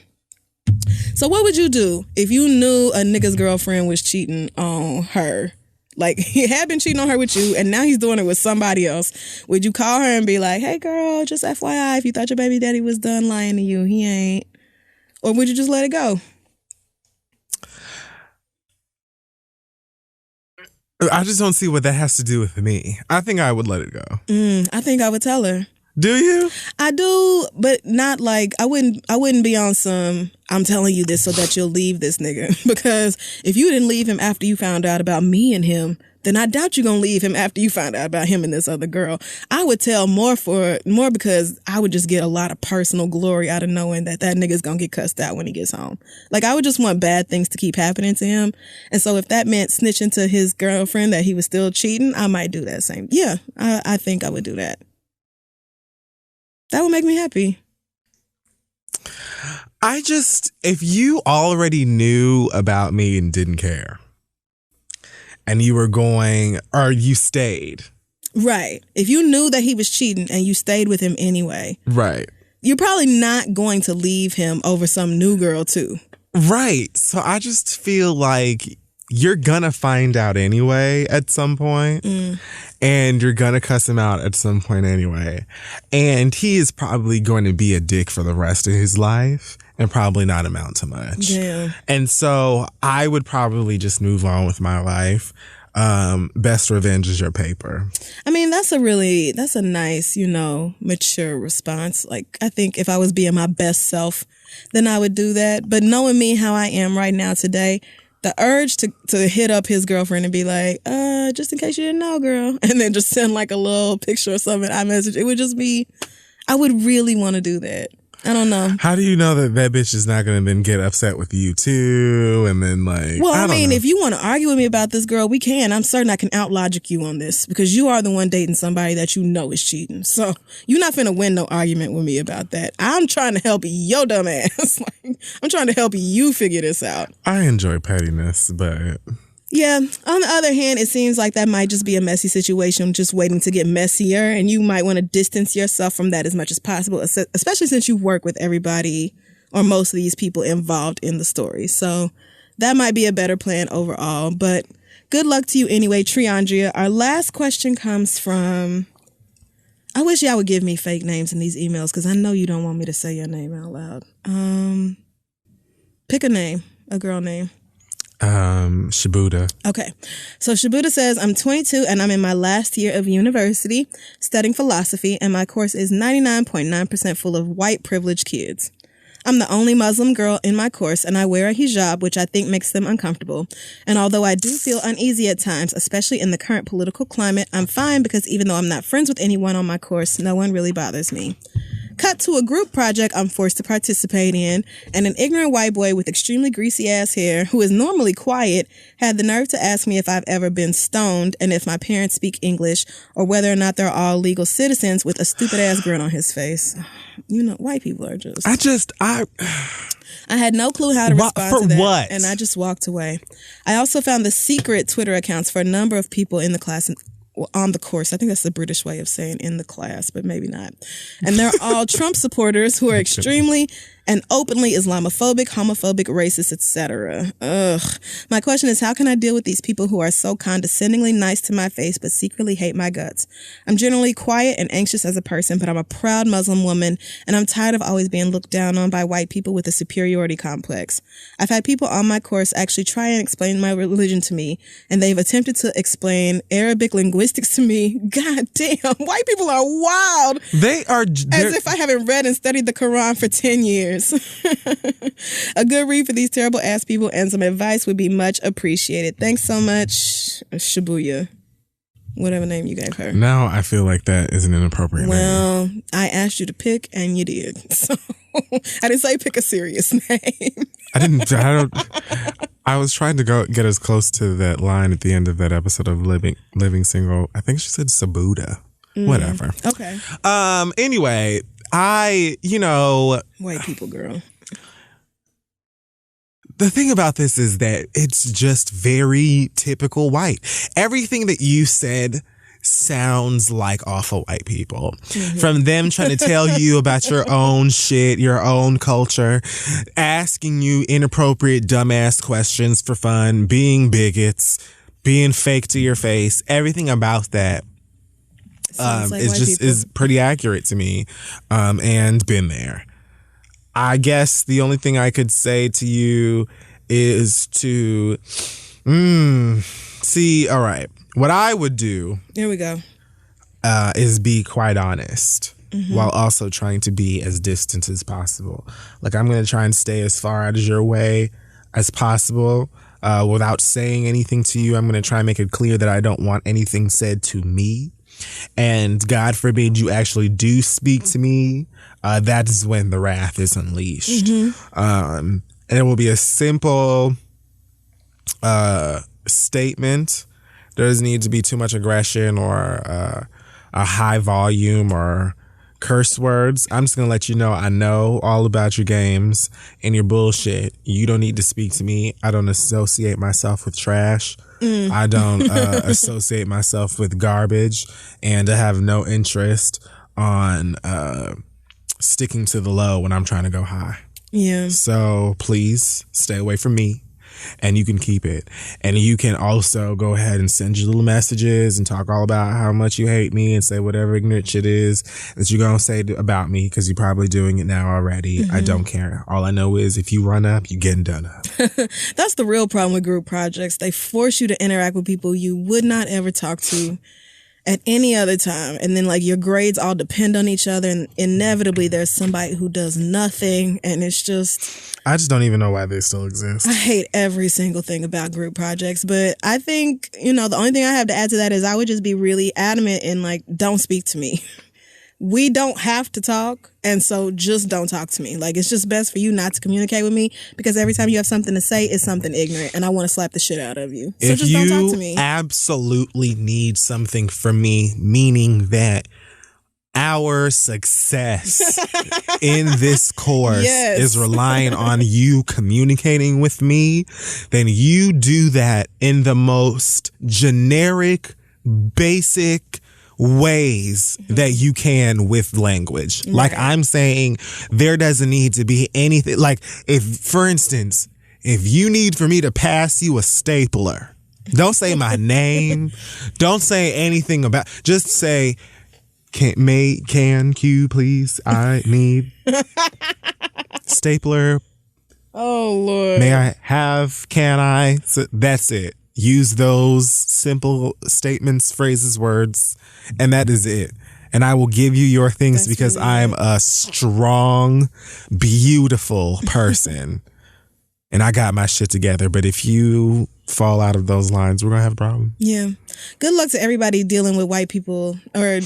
So what would you do if you knew a nigga's girlfriend was cheating on her? Like, he had been cheating on her with you, and now he's doing it with somebody else. Would you call her and be like, hey, girl, just FYI, if you thought your baby daddy was done lying to you, he ain't. Or would you just let it go? I just don't see what that has to do with me. I think I would let it go. I think I would tell her. Do you? I do, but not like, I wouldn't be on some, I'm telling you this so that you'll leave this nigga. Because if you didn't leave him after you found out about me and him, then I doubt you're going to leave him after you found out about him and this other girl. I would tell more because I would just get a lot of personal glory out of knowing that nigga's going to get cussed out when he gets home. Like, I would just want bad things to keep happening to him. And so if that meant snitching to his girlfriend that he was still cheating, I might do that same. Yeah, I think I would do that. That would make me happy. If you already knew about me and didn't care, and you were going, or you stayed. Right. If you knew that he was cheating and you stayed with him anyway. Right. You're probably not going to leave him over some new girl too. Right. So I just feel like you're gonna find out anyway at some point. And you're gonna cuss him out at some point anyway. And he is probably going to be a dick for the rest of his life and probably not amount to much. Yeah. And so I would probably just move on with my life. Best revenge is your paper. I mean, that's a nice, mature response. Like, I think if I was being my best self, then I would do that. But knowing me how I am right now today, the urge to hit up his girlfriend and be like, just in case you didn't know, girl, and then just send like a little picture or something, iMessage, it would just be, I would really want to do that. I don't know. How do you know that bitch is not going to then get upset with you too? And then well, I mean, if you want to argue with me about this, girl, we can. I'm certain I can outlogic you on this because you are the one dating somebody that you know is cheating. So you're not finna win no argument with me about that. I'm trying to help your dumb ass. I'm trying to help you figure this out. I enjoy pettiness, but... Yeah. On the other hand, it seems like that might just be a messy situation just waiting to get messier. And you might want to distance yourself from that as much as possible, especially since you work with everybody or most of these people involved in the story. So that might be a better plan overall. But good luck to you anyway, Triandria. Our last question comes from... I wish y'all would give me fake names in these emails because I know you don't want me to say your name out loud. Pick a name, a girl name. Shibuda. Okay. So Shibuda says, I'm 22 and I'm in my last year of university studying philosophy and my course is 99.9% full of white privileged kids. I'm the only Muslim girl in my course and I wear a hijab, which I think makes them uncomfortable. And although I do feel uneasy at times, especially in the current political climate, I'm fine because even though I'm not friends with anyone on my course, no one really bothers me. Cut to a group project I'm forced to participate in, and an ignorant white boy with extremely greasy ass hair, who is normally quiet, had the nerve to ask me if I've ever been stoned and if my parents speak English, or whether or not they're all legal citizens with a stupid ass grin on his face. White people are just... I had no clue how to respond for to that. what? And I just walked away. I also found the secret Twitter accounts for a number of people in the class on the course. I think that's the British way of saying in the class, but maybe not. And they're all Trump supporters who are extremely and openly Islamophobic, homophobic, racist, etc. Ugh. My question is, how can I deal with these people who are so condescendingly nice to my face but secretly hate my guts? I'm generally quiet and anxious as a person, but I'm a proud Muslim woman, and I'm tired of always being looked down on by white people with a superiority complex. I've had people on my course actually try and explain my religion to me, and they've attempted to explain Arabic linguistics to me. God damn, white people are wild. As if I haven't read and studied the Quran for 10 years. A good read for these terrible ass people and some advice would be much appreciated. Thanks so much, Shibuya. Whatever name you gave her. Now I feel like that is an inappropriate name. Well, I asked you to pick and you did. So I didn't say pick a serious name. I was trying to get as close to that line at the end of that episode of Living Single. I think she said Sabuda. Whatever. Okay. Anyway, white people, girl. The thing about this is that it's just very typical white. Everything that you said sounds like awful white people. Mm-hmm. From them trying to tell you about your own shit, your own culture, asking you inappropriate dumbass questions for fun, being bigots, being fake to your face, everything about that is pretty accurate to me, and been there. I guess the only thing I could say to you is to see. All right, what I would do. Here we go. Is be quite honest, while also trying to be as distant as possible. Like, I'm going to try and stay as far out of your way as possible. Without saying anything to you, I'm going to try and make it clear that I don't want anything said to me. And God forbid you actually do speak to me, that is when the wrath is unleashed. And it will be a simple statement. There doesn't need to be too much aggression or a high volume or curse words. I'm just going to let you know I know all about your games and your bullshit. You don't need to speak to me. I don't associate myself with trash. I don't associate myself with garbage, and I have no interest on sticking to the low when I'm trying to go high. Yeah. So please stay away from me, and you can keep it. And you can also go ahead and send your little messages and talk all about how much you hate me and say whatever ignorant shit is that you're going to say about me, because you're probably doing it now already. I don't care. All I know is if you run up, you're getting done up. That's the real problem with group projects. They force you to interact with people you would not ever talk to at any other time. And then like your grades all depend on each other, and inevitably there's somebody who does nothing, and it's just... I just don't even know why they still exist. I hate every single thing about group projects, but I think, the only thing I have to add to that is I would just be really adamant and like, don't speak to me. We don't have to talk, and so just don't talk to me. Like, it's just best for you not to communicate with me, because every time you have something to say, it's something ignorant, and I want to slap the shit out of you. So just don't talk to me. If you absolutely need something from me, meaning that our success in this course is relying on you communicating with me, then you do that in the most generic, basic ways that you can with language. Right. Like I'm saying, there doesn't need to be anything. Like, if, for instance, if you need for me to pass you a stapler, don't say my name. Don't say anything about, just say, can you please? I need stapler. Oh, Lord. May I have, can I? So that's it. Use those simple statements, phrases, words, and that is it. And I will give you your things because I'm a strong, beautiful person. And I got my shit together. But if you fall out of those lines, we're going to have a problem. Yeah. Good luck to everybody dealing with white people, or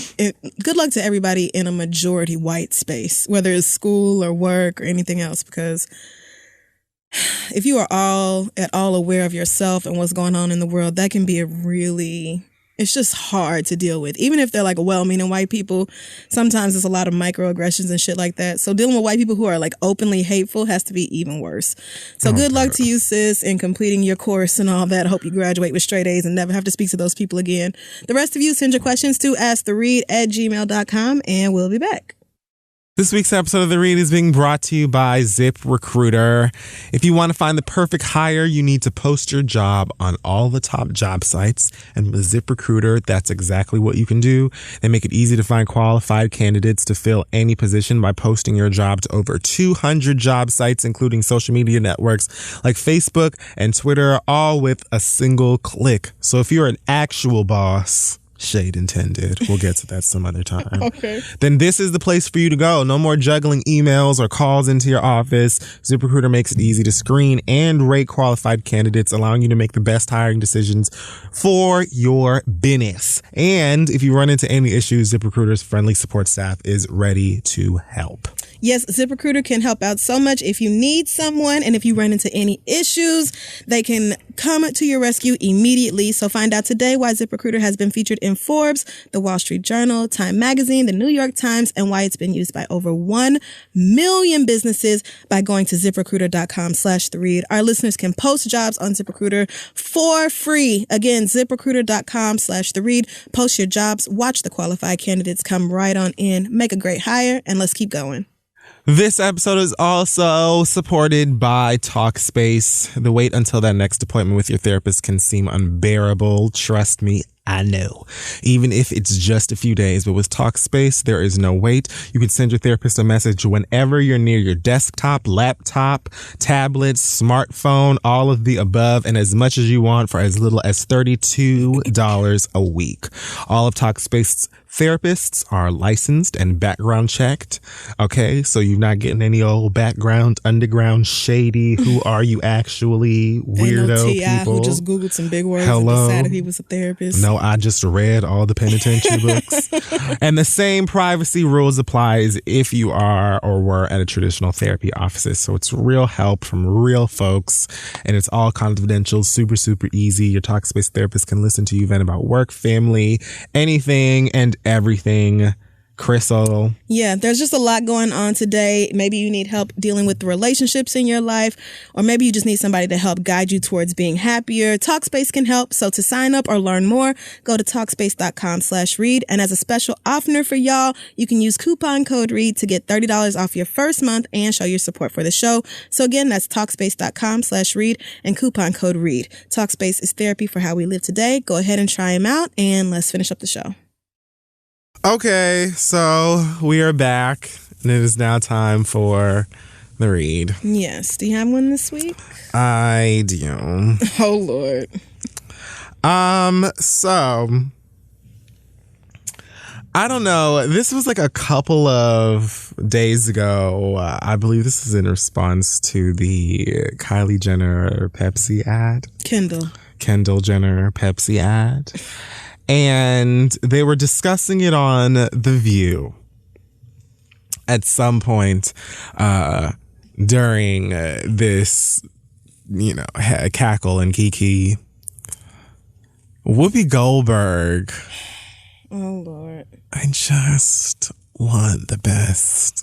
good luck to everybody in a majority white space, whether it's school or work or anything else, because if you are at all aware of yourself and what's going on in the world, that can be a really It's just hard to deal with. Even if they're like well-meaning white people, sometimes there's a lot of microaggressions and shit like that. So dealing with white people who are like openly hateful has to be even worse. So good luck to you, sis, in completing your course and all that. I hope you graduate with straight A's and never have to speak to those people again. The rest of you, send your questions to asktheread@gmail.com and we'll be back. This week's episode of The Read is being brought to you by ZipRecruiter. If you want to find the perfect hire, you need to post your job on all the top job sites. And with ZipRecruiter, that's exactly what you can do. They make it easy to find qualified candidates to fill any position by posting your job to over 200 job sites, including social media networks like Facebook and Twitter, all with a single click. So if you're an actual boss, shade intended, we'll get to that some other time. Okay. Then this is the place for you to go. No more juggling emails or calls into your office. ZipRecruiter makes it easy to screen and rate qualified candidates, allowing you to make the best hiring decisions for your business. And if you run into any issues, ZipRecruiter's friendly support staff is ready to help. Yes, ZipRecruiter can help out so much if you need someone, and if you run into any issues, they can come to your rescue immediately. So find out today why ZipRecruiter has been featured in Forbes, The Wall Street Journal, Time Magazine, The New York Times, and why it's been used by over 1 million businesses by going to ZipRecruiter.com/theread. Our listeners can post jobs on ZipRecruiter for free. Again, ZipRecruiter.com/theread. Post your jobs, watch the qualified candidates come right on in, make a great hire, and let's keep going. This episode is also supported by Talkspace. The wait until that next appointment with your therapist can seem unbearable. Trust me, I know. Even if it's just a few days. But with Talkspace, there is no wait. You can send your therapist a message whenever you're near your desktop, laptop, tablet, smartphone, all of the above, and as much as you want for as little as $32 a week. All of Talkspace's therapists are licensed and background checked. Okay, so you're not getting any old background, underground, shady. Who are you actually? Weirdo people. Who just Googled some big words and decided he was a therapist. No, I just read all the penitentiary books. And the same privacy rules applies if you are or were at a traditional therapy office. So it's real help from real folks, and it's all confidential, super, super easy. Your Talkspace therapist can listen to you vent about work, family, anything and everything. Crystal. Yeah, there's just a lot going on today. Maybe you need help dealing with the relationships in your life, or maybe you just need somebody to help guide you towards being happier. Talkspace can help. So to sign up or learn more, go to Talkspace.com/read. And as a special offer for y'all, you can use coupon code READ to get $30 off your first month and show your support for the show. So again, that's Talkspace.com/read and coupon code READ. Talkspace is therapy for how we live today. Go ahead and try them out, and let's finish up the show. Okay, so we are back, and it is now time for the read. Yes. Do you have one this week? I do. Oh, Lord. So I don't know. This was like a couple of days ago. I believe this is in response to the Kylie Jenner Pepsi ad. Kendall Jenner Pepsi ad. And they were discussing it on The View at some point during this, cackle and kiki. Whoopi Goldberg. Oh, Lord. I just want the best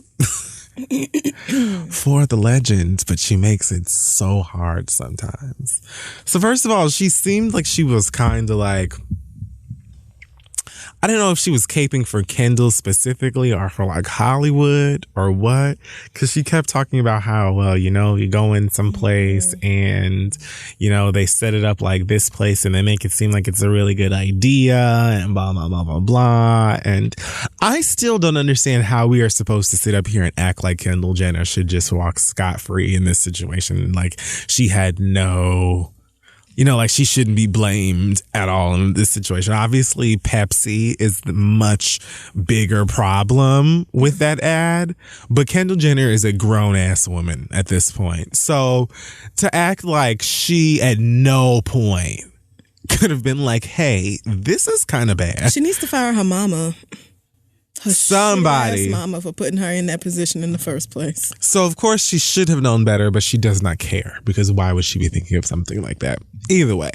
for the legend, but she makes it so hard sometimes. So first of all, she seemed like she was kind of like, I don't know if she was caping for Kendall specifically or for like Hollywood or what, because she kept talking about how, well, you go in someplace and, they set it up like this place and they make it seem like it's a really good idea and blah, blah, blah, blah, blah. And I still don't understand how we are supposed to sit up here and act like Kendall Jenner should just walk scot-free in this situation. Like she had no... she shouldn't be blamed at all in this situation. Obviously, Pepsi is the much bigger problem with that ad, but Kendall Jenner is a grown-ass woman at this point. So to act like she at no point could have been like, hey, this is kind of bad. She needs to fire her mama. Somebody. Mama for putting her in that position in the first place. So, of course, she should have known better, but she does not care because why would she be thinking of something like that? Either way,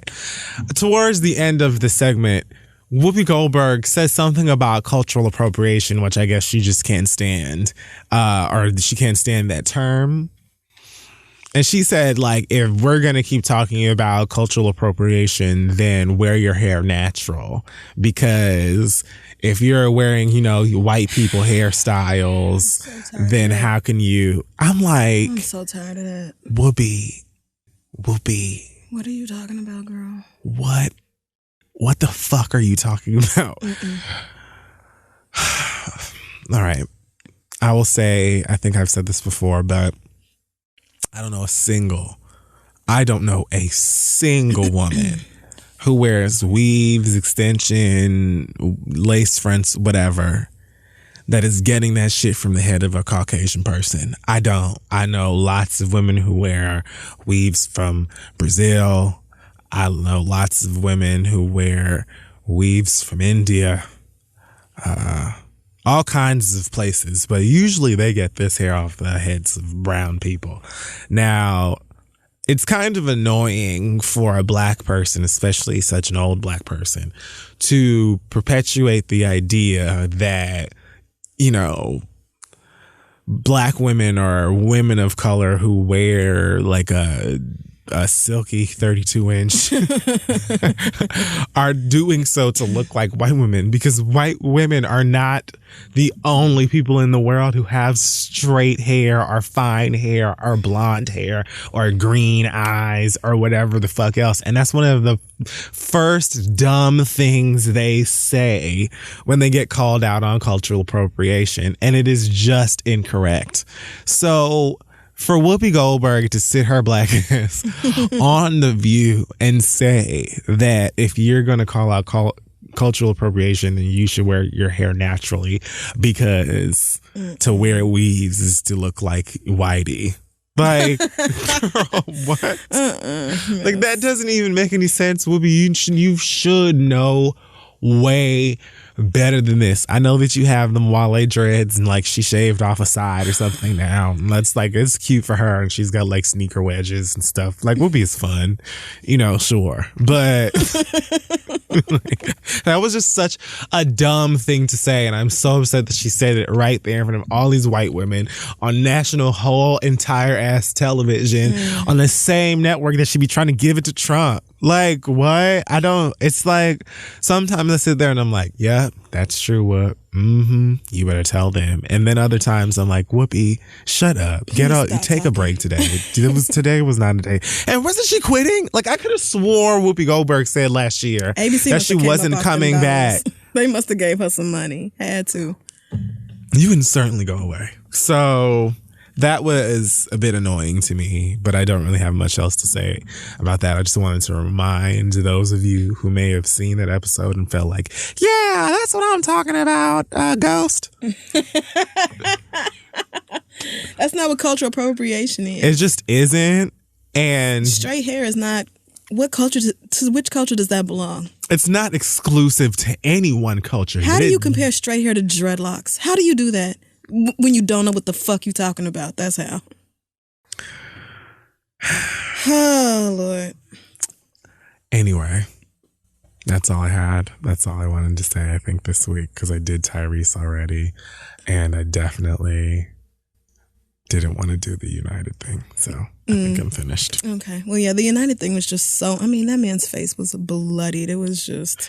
towards the end of the segment, Whoopi Goldberg says something about cultural appropriation, which I guess she just can't stand, or she can't stand that term. And she said, like, if we're going to keep talking about cultural appropriation, then wear your hair natural. Because if you're wearing, you know, white people hairstyles, then how can you? I'm so tired of that. Whoopi. What are you talking about, girl? What the fuck are you talking about? All right. I will say, I think I've said this before, but I don't know a single woman who wears weaves, extension, lace fronts, whatever, that is getting that shit from the head of a Caucasian person. I don't. I know lots of women who wear weaves from Brazil. I know lots of women who wear weaves from India, all kinds of places, but usually they get this hair off the heads of brown people. Now, it's kind of annoying for a black person, especially such an old black person, to perpetuate the idea that, you know, black women or women of color who wear like a silky 32-inch are doing so to look like white women, because white women are not the only people in the world who have straight hair or fine hair or blonde hair or green eyes or whatever the fuck else. And that's one of the first dumb things they say when they get called out on cultural appropriation, and it is just incorrect. So for Whoopi Goldberg to sit her black ass on The View and say that if you're going to call out cultural appropriation, then you should wear your hair naturally, because to wear weaves is to look like whitey. Like, girl, what? Like, that doesn't even make any sense, Whoopi. You should know way better than this. I know that you have them Wale dreads and like she shaved off a side or something now. And that's like, it's cute for her, and she's got like sneaker wedges and stuff. Like, Whoopi is fun, you know, sure. But that was just such a dumb thing to say. And I'm so upset that she said it right there in front of all these white women on national whole entire ass television on the same network that should be trying to give it to Trump. Like, what? It's like, sometimes I sit there and I'm like, yeah, that's true. What? You better tell them. And then other times I'm like, Whoopi, shut up. Get out. Take a break today. Today was not a day. And wasn't she quitting? Like, I could have swore Whoopi Goldberg said last year that she wasn't coming back. They must have gave her some money. Had to. You can certainly go away. So that was a bit annoying to me, but I don't really have much else to say about that. I just wanted to remind those of you who may have seen that episode and felt like, yeah, that's what I'm talking about, Ghost. That's not what cultural appropriation is. It just isn't. And straight hair is not. What culture? To which culture does that belong? It's not exclusive to any one culture. How do you compare straight hair to dreadlocks? How do you do that? When you don't know what the fuck you talking about. That's how. Oh, Lord. Anyway, that's all I had. That's all I wanted to say, I think, this week, because I did Tyrese already, and I definitely didn't want to do the United thing. So I think I'm finished. Okay. Well, yeah, the United thing was just so, I mean, that man's face was bloodied. It was just...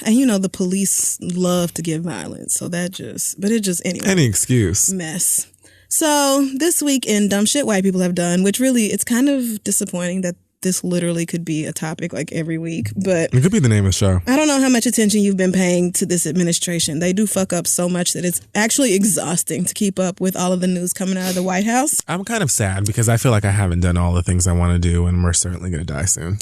And you know, the police love to give violence, so that just, but it just, anyway. Any excuse. Mess. So this week in Dumb Shit White People Have Done, which really, it's kind of disappointing that this literally could be a topic like every week, but it could be the name of the show. I don't know how much attention you've been paying to this administration. They do fuck up so much that it's actually exhausting to keep up with all of the news coming out of the White House. I'm kind of sad because I feel like I haven't done all the things I want to do, and we're certainly going to die soon.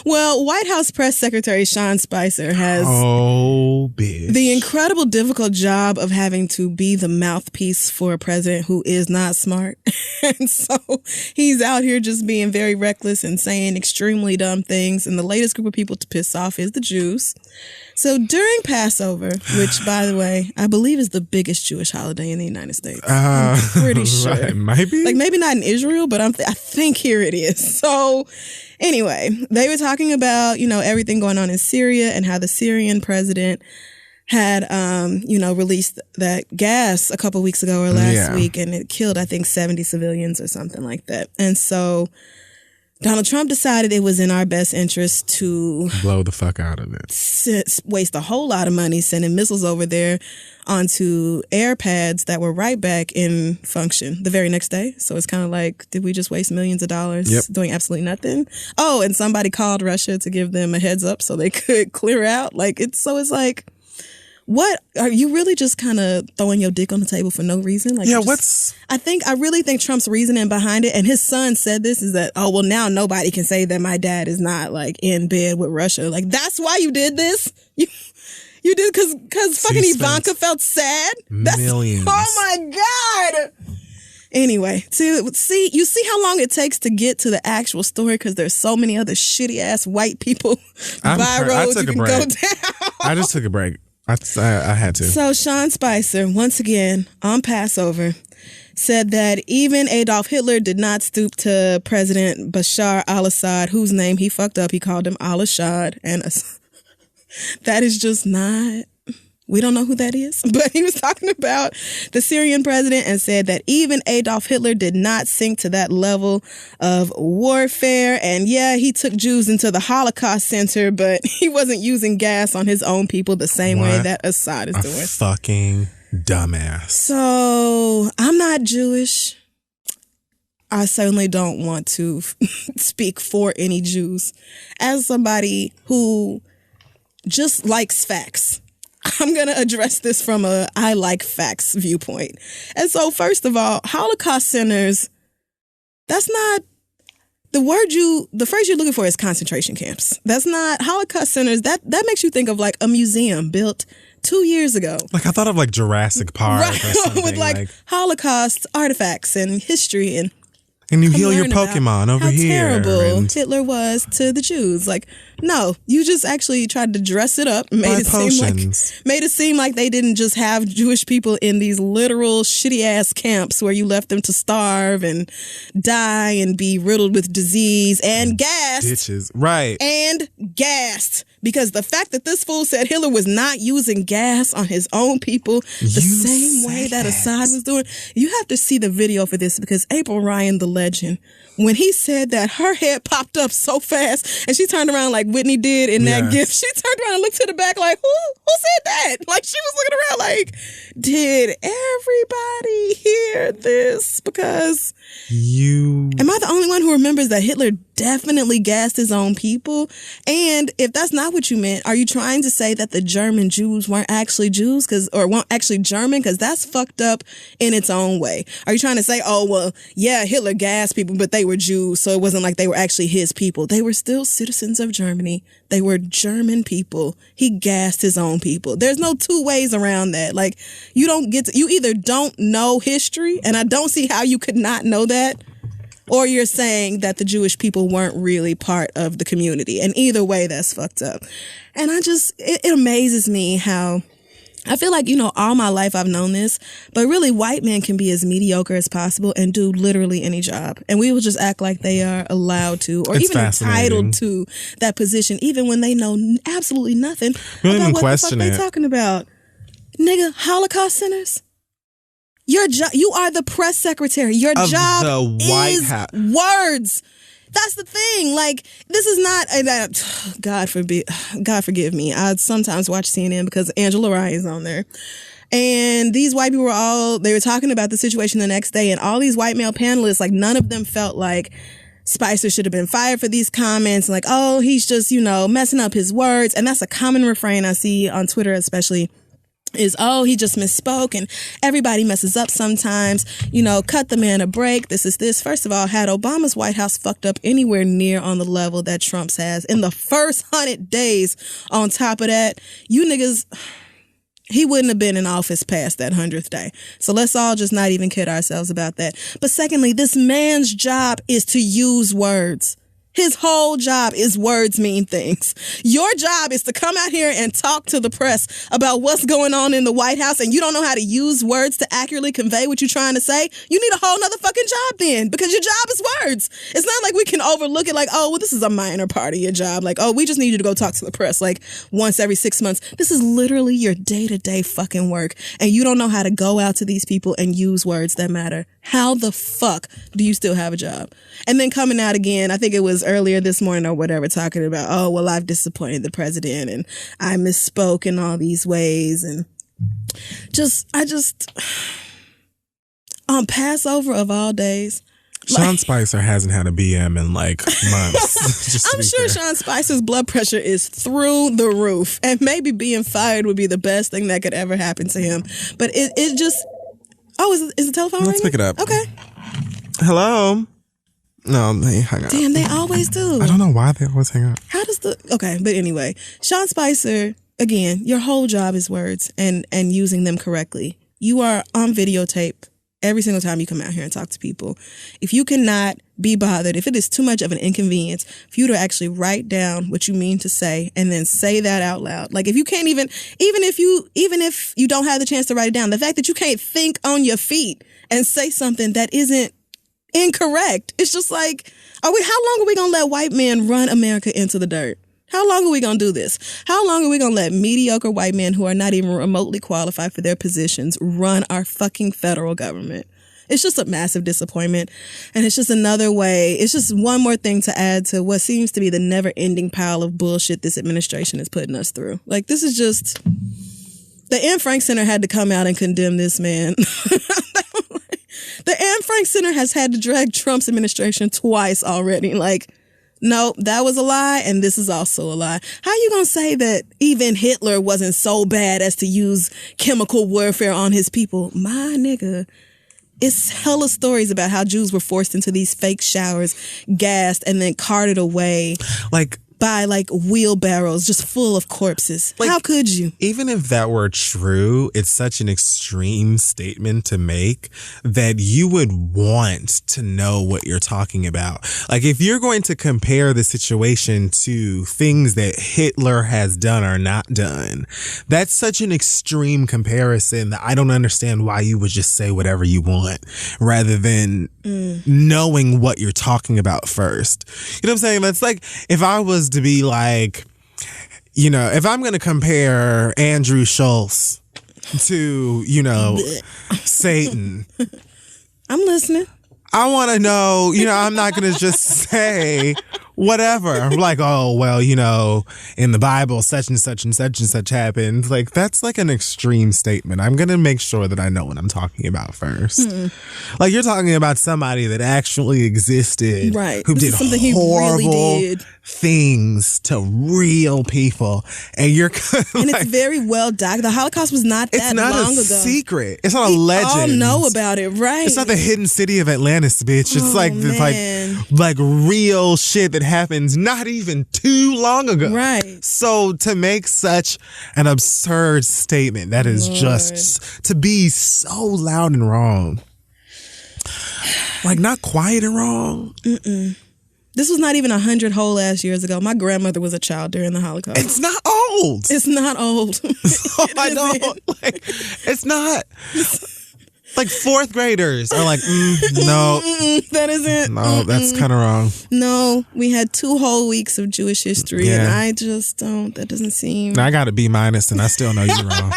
Well, White House Press Secretary Sean Spicer has the incredible difficult job of having to be the mouthpiece for a president who is not smart. And so he's out here just being very reckless and saying extremely dumb things. And the latest group of people to piss off is the Jews. So during Passover, which, by the way, I believe is the biggest Jewish holiday in the United States. I'm pretty sure. Right, maybe? Like, maybe not in Israel, but I think here it is. So anyway, They were talking about, everything going on in Syria and how the Syrian president had, released that gas a couple weeks ago or last week, and it killed, I think, 70 civilians or something like that. And so Donald Trump decided it was in our best interest to blow the fuck out of it. Waste a whole lot of money sending missiles over there onto air pads that were right back in function the very next day. So it's kind of like, did we just waste millions of dollars doing absolutely nothing? Oh, and somebody called Russia to give them a heads up so they could clear out. It's like, what are you really just kind of throwing your dick on the table for no reason? I really think Trump's reasoning behind it, and his son said this, is that, oh, well, now nobody can say that my dad is not in bed with Russia. That's why you did this? You did because fucking Ivanka felt sad? Millions. Oh my God. Anyway, you see how long it takes to get to the actual story because there's so many other shitty ass white people by road you can go down. I just took a break. I had to. So Sean Spicer, once again, on Passover, said that even Adolf Hitler did not stoop to President Bashar al-Assad, whose name he fucked up. He called him al-Assad. And that is just not... We don't know who that is. But he was talking about the Syrian president and said that even Adolf Hitler did not sink to that level of warfare. And yeah, he took Jews into the Holocaust Center, but he wasn't using gas on his own people the same way that Assad is doing. Fucking dumbass. So I'm not Jewish. I certainly don't want to speak for any Jews. As somebody who just likes facts, I'm going to address this from a I like facts viewpoint. And so, first of all, Holocaust centers, that's not the phrase you're looking for is concentration camps. That's not Holocaust centers. That makes you think of a museum built 2 years ago. I thought of Jurassic Park right, or something. with Holocaust artifacts and history and you heal your Pokemon over here. How terrible Hitler was to the Jews. No, you just actually tried to dress it up and made it seem like they didn't just have Jewish people in these literal shitty ass camps where you left them to starve and die and be riddled with disease and gassed. Bitches. Right. And gassed. Because the fact that this fool said Hitler was not using gas on his own people the same way that Assad was doing. You have to see the video for this because April Ryan, the legend, when he said that, her head popped up so fast and she turned around like Whitney did in that gift. She turned around and looked to the back like, who said that? She was looking around like, did everybody hear this? Because am I the only one who remembers that Hitler definitely gassed his own people? And if that's not what you meant, are you trying to say that the German Jews weren't actually Jews or weren't actually German? Because that's fucked up in its own way. Are you trying to say, oh, well, yeah, Hitler gassed people, but they were Jews, so it wasn't like they were actually his people. They were still citizens of Germany. They were German people. He gassed his own people. There's no two ways around that. You either don't know history, and I don't see how you could not know that, or you're saying that the Jewish people weren't really part of the community. And either way, that's fucked up. And it amazes me how I feel like, all my life I've known this, but really white men can be as mediocre as possible and do literally any job. And we will just act like they are allowed to, or even entitled to that position, even when they know absolutely nothing about what the fuck they talking about. Nigga, Holocaust centers? You are the press secretary. Your job is words. That's the thing. This is not, God forgive me. I sometimes watch CNN because Angela Ryan's on there. And these white people they were talking about the situation the next day, and all these white male panelists, none of them felt like Spicer should have been fired for these comments. Oh, he's just, messing up his words. And that's a common refrain I see on Twitter, especially, is, oh, he just misspoke and everybody messes up sometimes, cut the man a break. This is this. First of all, had Obama's White House fucked up anywhere near on the level that Trump's has in the first 100 days, on top of that, you niggas, he wouldn't have been in office past that 100th day. So let's all just not even kid ourselves about that. But secondly, this man's job is to use words. His whole job is words mean things. Your job is to come out here and talk to the press about what's going on in the White House, and you don't know how to use words to accurately convey what you're trying to say. You need a whole nother fucking job then, because your job is words. It's not like we can overlook it like, oh, well, this is a minor part of your job. Like, oh, we just need you to go talk to the press like once every 6 months. This is literally your day-to-day fucking work, and you don't know how to go out to these people and use words that matter. How the fuck do you still have a job? And then coming out again, I think it was earlier this morning or whatever, talking about, oh, well, I've disappointed the president and I misspoke in all these ways. And I just, on Passover of all days. Sean Spicer hasn't had a BM in like months. I'm sure Sean Spicer's blood pressure is through the roof, and maybe being fired would be the best thing that could ever happen to him. But it just, oh, is the telephone ringing? Let's pick it up. Okay. Hello? No, they hung up. Damn, they always do. I don't know why they always hang up. How does okay, but anyway, Sean Spicer, again, your whole job is words and using them correctly. You are on videotape every single time you come out here and talk to people. If you cannot be bothered, if it is too much of an inconvenience for you to actually write down what you mean to say and then say that out loud. Like if you can't even if you don't have the chance to write it down, the fact that you can't think on your feet and say something that isn't incorrect. It's just like, how long are we going to let white men run America into the dirt? How long are we going to do this? How long are we going to let mediocre white men who are not even remotely qualified for their positions run our fucking federal government? It's just a massive disappointment. And it's just another way. It's just one more thing to add to what seems to be the never ending pile of bullshit this administration is putting us through. Like, this is just, the Anne Frank Center had to come out and condemn this man. The Anne Frank Center has had to drag Trump's administration twice already. Like, no, that was a lie, and this is also a lie. How you gonna say that even Hitler wasn't so bad as to use chemical warfare on his people? My nigga, it's hella stories about how Jews were forced into these fake showers, gassed, and then carted away. By wheelbarrows just full of corpses. How could you? Even if that were true, it's such an extreme statement to make that you would want to know what you're talking about. Like if you're going to compare the situation to things that Hitler has done or not done, that's such an extreme comparison that I don't understand why you would just say whatever you want rather than knowing what you're talking about first. You know what I'm saying? That's like if I was to be like, you know, if I'm going to compare Andrew Schultz to, you know, Satan. I'm listening. I want to know, you know, I'm not going to just say whatever. Like, oh, well, you know, in the Bible, such and such and such and such happened. Like, that's like an extreme statement. I'm going to make sure that I know what I'm talking about first. Like, you're talking about somebody that actually existed. Right. Who did horrible things to real people. And you're and it's very well documented. The Holocaust was not that long ago. It's not a secret. It's not a legend. We all know about it, right? It's not the hidden city of Atlantis, bitch. It's like real shit that happens not even too long ago. Right. So to make such an absurd statement, that is just to be so loud and wrong. Like not quiet and wrong. This was not even 100 whole ass years ago. My grandmother was a child during the Holocaust. It's not old. It's not old. So I don't like. It's not. Like fourth graders are like, no. That isn't. No, that's kind of wrong. No, we had 2 whole weeks of Jewish history, and I just don't. That doesn't seem. Now I got a B-, and I still know you're wrong.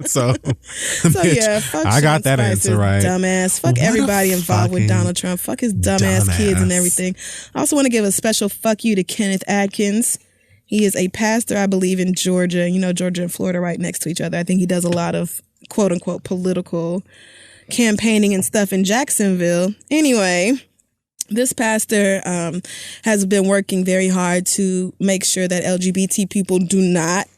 So bitch, yeah, fuck I got that Spicer's answer right. Dumbass. Fuck everybody involved with Donald Trump. Fuck his dumbass kids and everything. I also want to give a special fuck you to Kenneth Atkins. He is a pastor, I believe, in Georgia. You know, Georgia and Florida right next to each other. I think he does a lot of quote unquote political campaigning and stuff in Jacksonville. Anyway, this pastor has been working very hard to make sure that LGBT people do not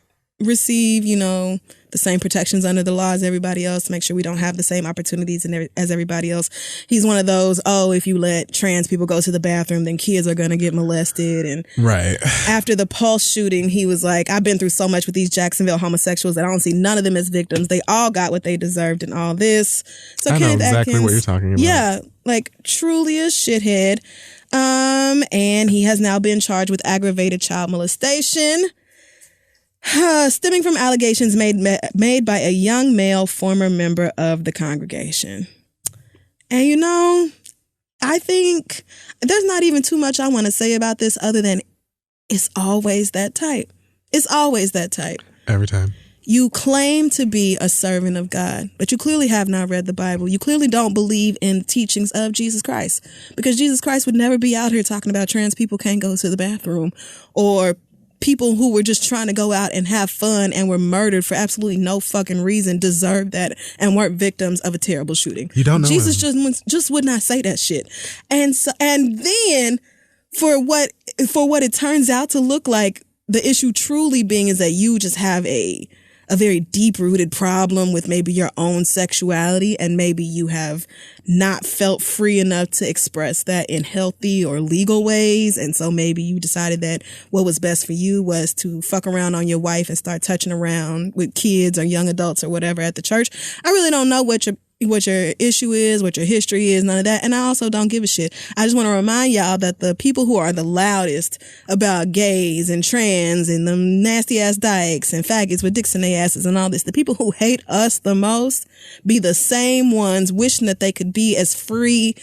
receive, you know, the same protections under the law as everybody else, to make sure we don't have the same opportunities as everybody else. He's one of those, if you let trans people go to the bathroom, then kids are going to get molested. And right after the Pulse shooting, he was like, I've been through so much with these Jacksonville homosexuals that I don't see none of them as victims. They all got what they deserved and all this. So I know exactly what you're talking about. Yeah, like truly a shithead. And he has now been charged with aggravated child molestation, stemming from allegations made by a young male former member of the congregation. And you know, I think there's not even too much I want to say about this other than it's always that type. It's always that type. Every time. You claim to be a servant of God, but you clearly have not read the Bible. You clearly don't believe in teachings of Jesus Christ, because Jesus Christ would never be out here talking about trans people can't go to the bathroom, or people who were just trying to go out and have fun and were murdered for absolutely no fucking reason deserved that and weren't victims of a terrible shooting. You don't know Jesus him. just would not say that shit. And then for what it turns out to look like, the issue truly being is that you just have a very deep-rooted problem with maybe your own sexuality, and maybe you have not felt free enough to express that in healthy or legal ways. And so maybe you decided that what was best for you was to fuck around on your wife and start touching around with kids or young adults or whatever at the church. I really don't know what your issue is, what your history is, none of that. And I also don't give a shit. I just want to remind y'all that the people who are the loudest about gays and trans and them nasty ass dykes and faggots with dicks in their asses and all this, the people who hate us the most be the same ones wishing that they could be as free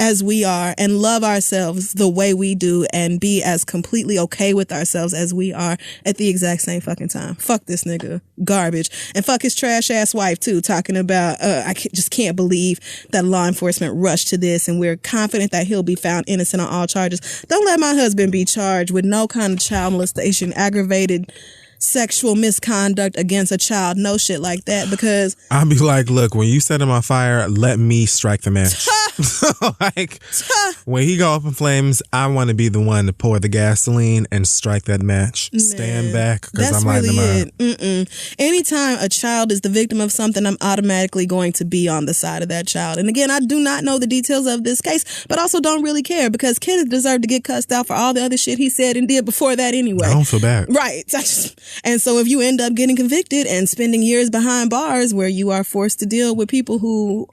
as we are and love ourselves the way we do and be as completely okay with ourselves as we are at the exact same fucking time. Fuck this nigga. Garbage. And fuck his trash ass wife too, talking about, just can't believe that law enforcement rushed to this and we're confident that he'll be found innocent on all charges. Don't let my husband be charged with no kind of child molestation, aggravated sexual misconduct against a child, no shit like that, because I'll be like, look, when you set him on fire, let me strike the match. Like, when he go up in flames, I want to be the one to pour the gasoline and strike that match. Man, stand back, because I'm lighting them up. Anytime a child is the victim of something, I'm automatically going to be on the side of that child. And again, I do not know the details of this case, but also don't really care, because Kenneth deserved to get cussed out for all the other shit he said and did before that anyway. I don't feel bad. Right. And so if you end up getting convicted and spending years behind bars where you are forced to deal with people who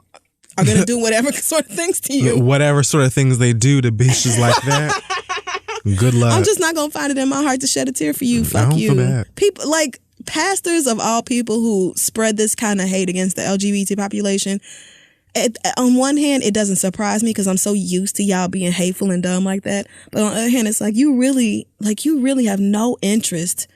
are going to do whatever sort of things to you. Whatever sort of things they do to bitches like that. Good luck. I'm just not going to find it in my heart to shed a tear for you. Fuck you. Feel bad. People like pastors of all people who spread this kind of hate against the LGBT population. On one hand, it doesn't surprise me because I'm so used to y'all being hateful and dumb like that. But on the other hand, it's like you really have no interest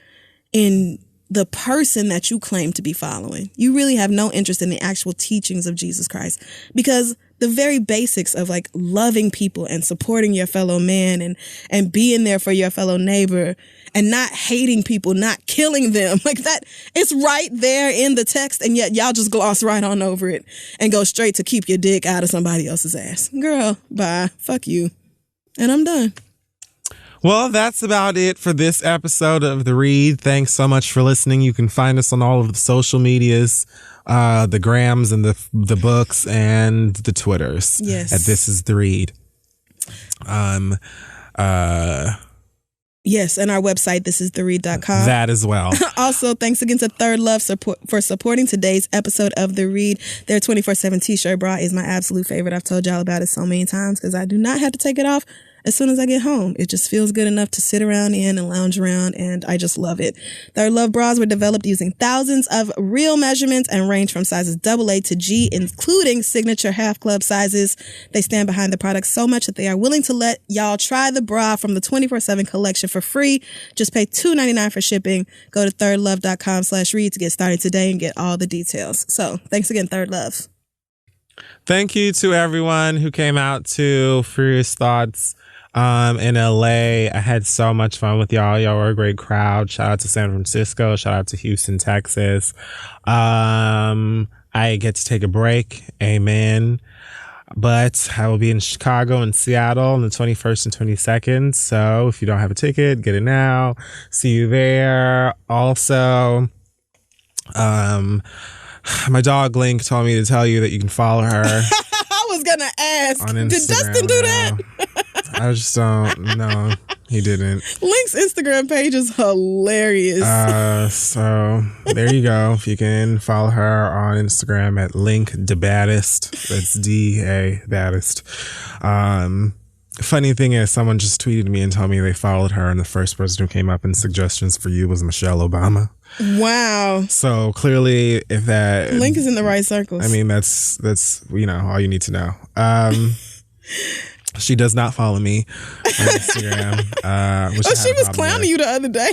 in the person that you claim to be following. You really have no interest in the actual teachings of Jesus Christ, because the very basics of like loving people and supporting your fellow man and being there for your fellow neighbor and not hating people, not killing them, like that, it's right there in the text, and yet y'all just gloss right on over it and go straight to keep your dick out of somebody else's ass. Girl, bye. Fuck you. And I'm done. Well, that's about it for this episode of The Read. Thanks so much for listening. You can find us on all of the social medias, the grams and the books and the Twitters. Yes. At This Is The Read. Yes, and our website, thisistheread.com. That as well. Also, thanks again to Third Love for supporting today's episode of The Read. Their 24/7 t-shirt bra is my absolute favorite. I've told y'all about it so many times because I do not have to take it off as soon as I get home. It just feels good enough to sit around in and lounge around, and I just love it. Third Love bras were developed using thousands of real measurements and range from sizes AA to G, including signature half club sizes. They stand behind the product so much that they are willing to let y'all try the bra from the 24/7 collection for free. Just pay $2.99 for shipping. Go to thirdlove.com/read to get started today and get all the details. So thanks again, Third Love. Thank you to everyone who came out to Furious Thoughts in LA. I had so much fun with y'all. Y'all were a great crowd. Shout out to San Francisco. Shout out to Houston, Texas. I get to take a break. Amen. But I will be in Chicago and Seattle on the 21st and 22nd. So if you don't have a ticket, get it now. See you there. Also, my dog Link told me to tell you that you can follow her. I was going to ask. Did Dustin do that? I just don't. No, he didn't. Link's Instagram page is hilarious. So there you go. If you can follow her on Instagram at Link the Baddest. That's DA Baddest. Funny thing is, someone just tweeted me and told me they followed her, and the first person who came up in suggestions for you was Michelle Obama. Wow. So clearly, if that link is in the right circles. I mean, that's all you need to know. She does not follow me on Instagram. She was clowning you the other day.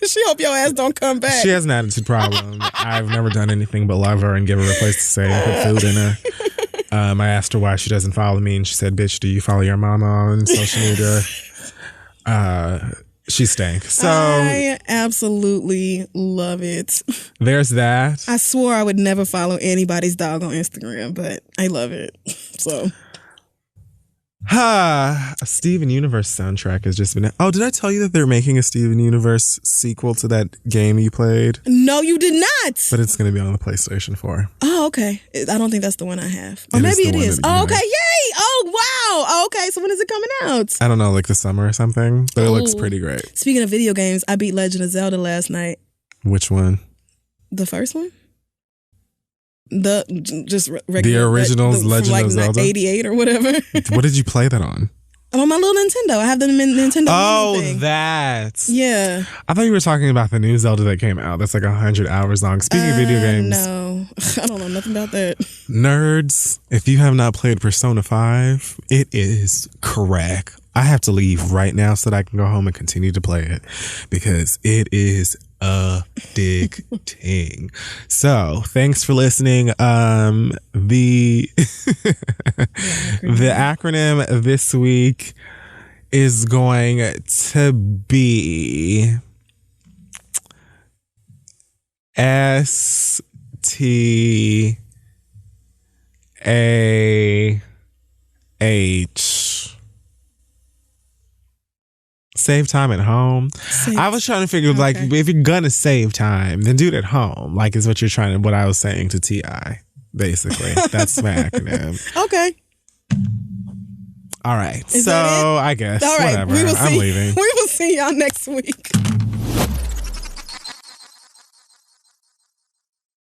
She hope your ass don't come back. She has an attitude problem. I've never done anything but love her and give her a place to stay and put food in her. I asked her why she doesn't follow me, and she said, "Bitch, do you follow your mama on social media?" She stank. So I absolutely love it. There's that. I swore I would never follow anybody's dog on Instagram, but I love it. So. A Steven Universe soundtrack has just been... Oh, did I tell you that they're making a Steven Universe sequel to that game you played? No, you did not. But it's going to be on the PlayStation 4. Oh, okay. I don't think that's the one I have. Or maybe it is. Oh, okay. Yay. Oh, wow. Oh, okay. So when is it coming out? I don't know, like the summer or something. But it looks pretty great. Speaking of video games, I beat Legend of Zelda last night. Which one? The first one? Regular, the originals, Legend like of Zelda, 88 or whatever. What did you play that on? On my little Nintendo. I have the Nintendo. Oh, thing. That. Yeah. I thought you were talking about the new Zelda that came out. That's like 100 hours long. Speaking of video games, no, I don't know nothing about that. Nerds, if you have not played Persona 5, it is crack. I have to leave right now so that I can go home and continue to play it because it is addicting. So thanks for listening. The acronym this week is going to be STAH. Save time at home. I was trying to figure, like, if you're gonna save time, then do it at home. Like, is what you're trying to, what I was saying to T.I. Basically. That's my acronym. Okay. All right. So, I guess. All right. Whatever. I'm leaving. We will see y'all next week.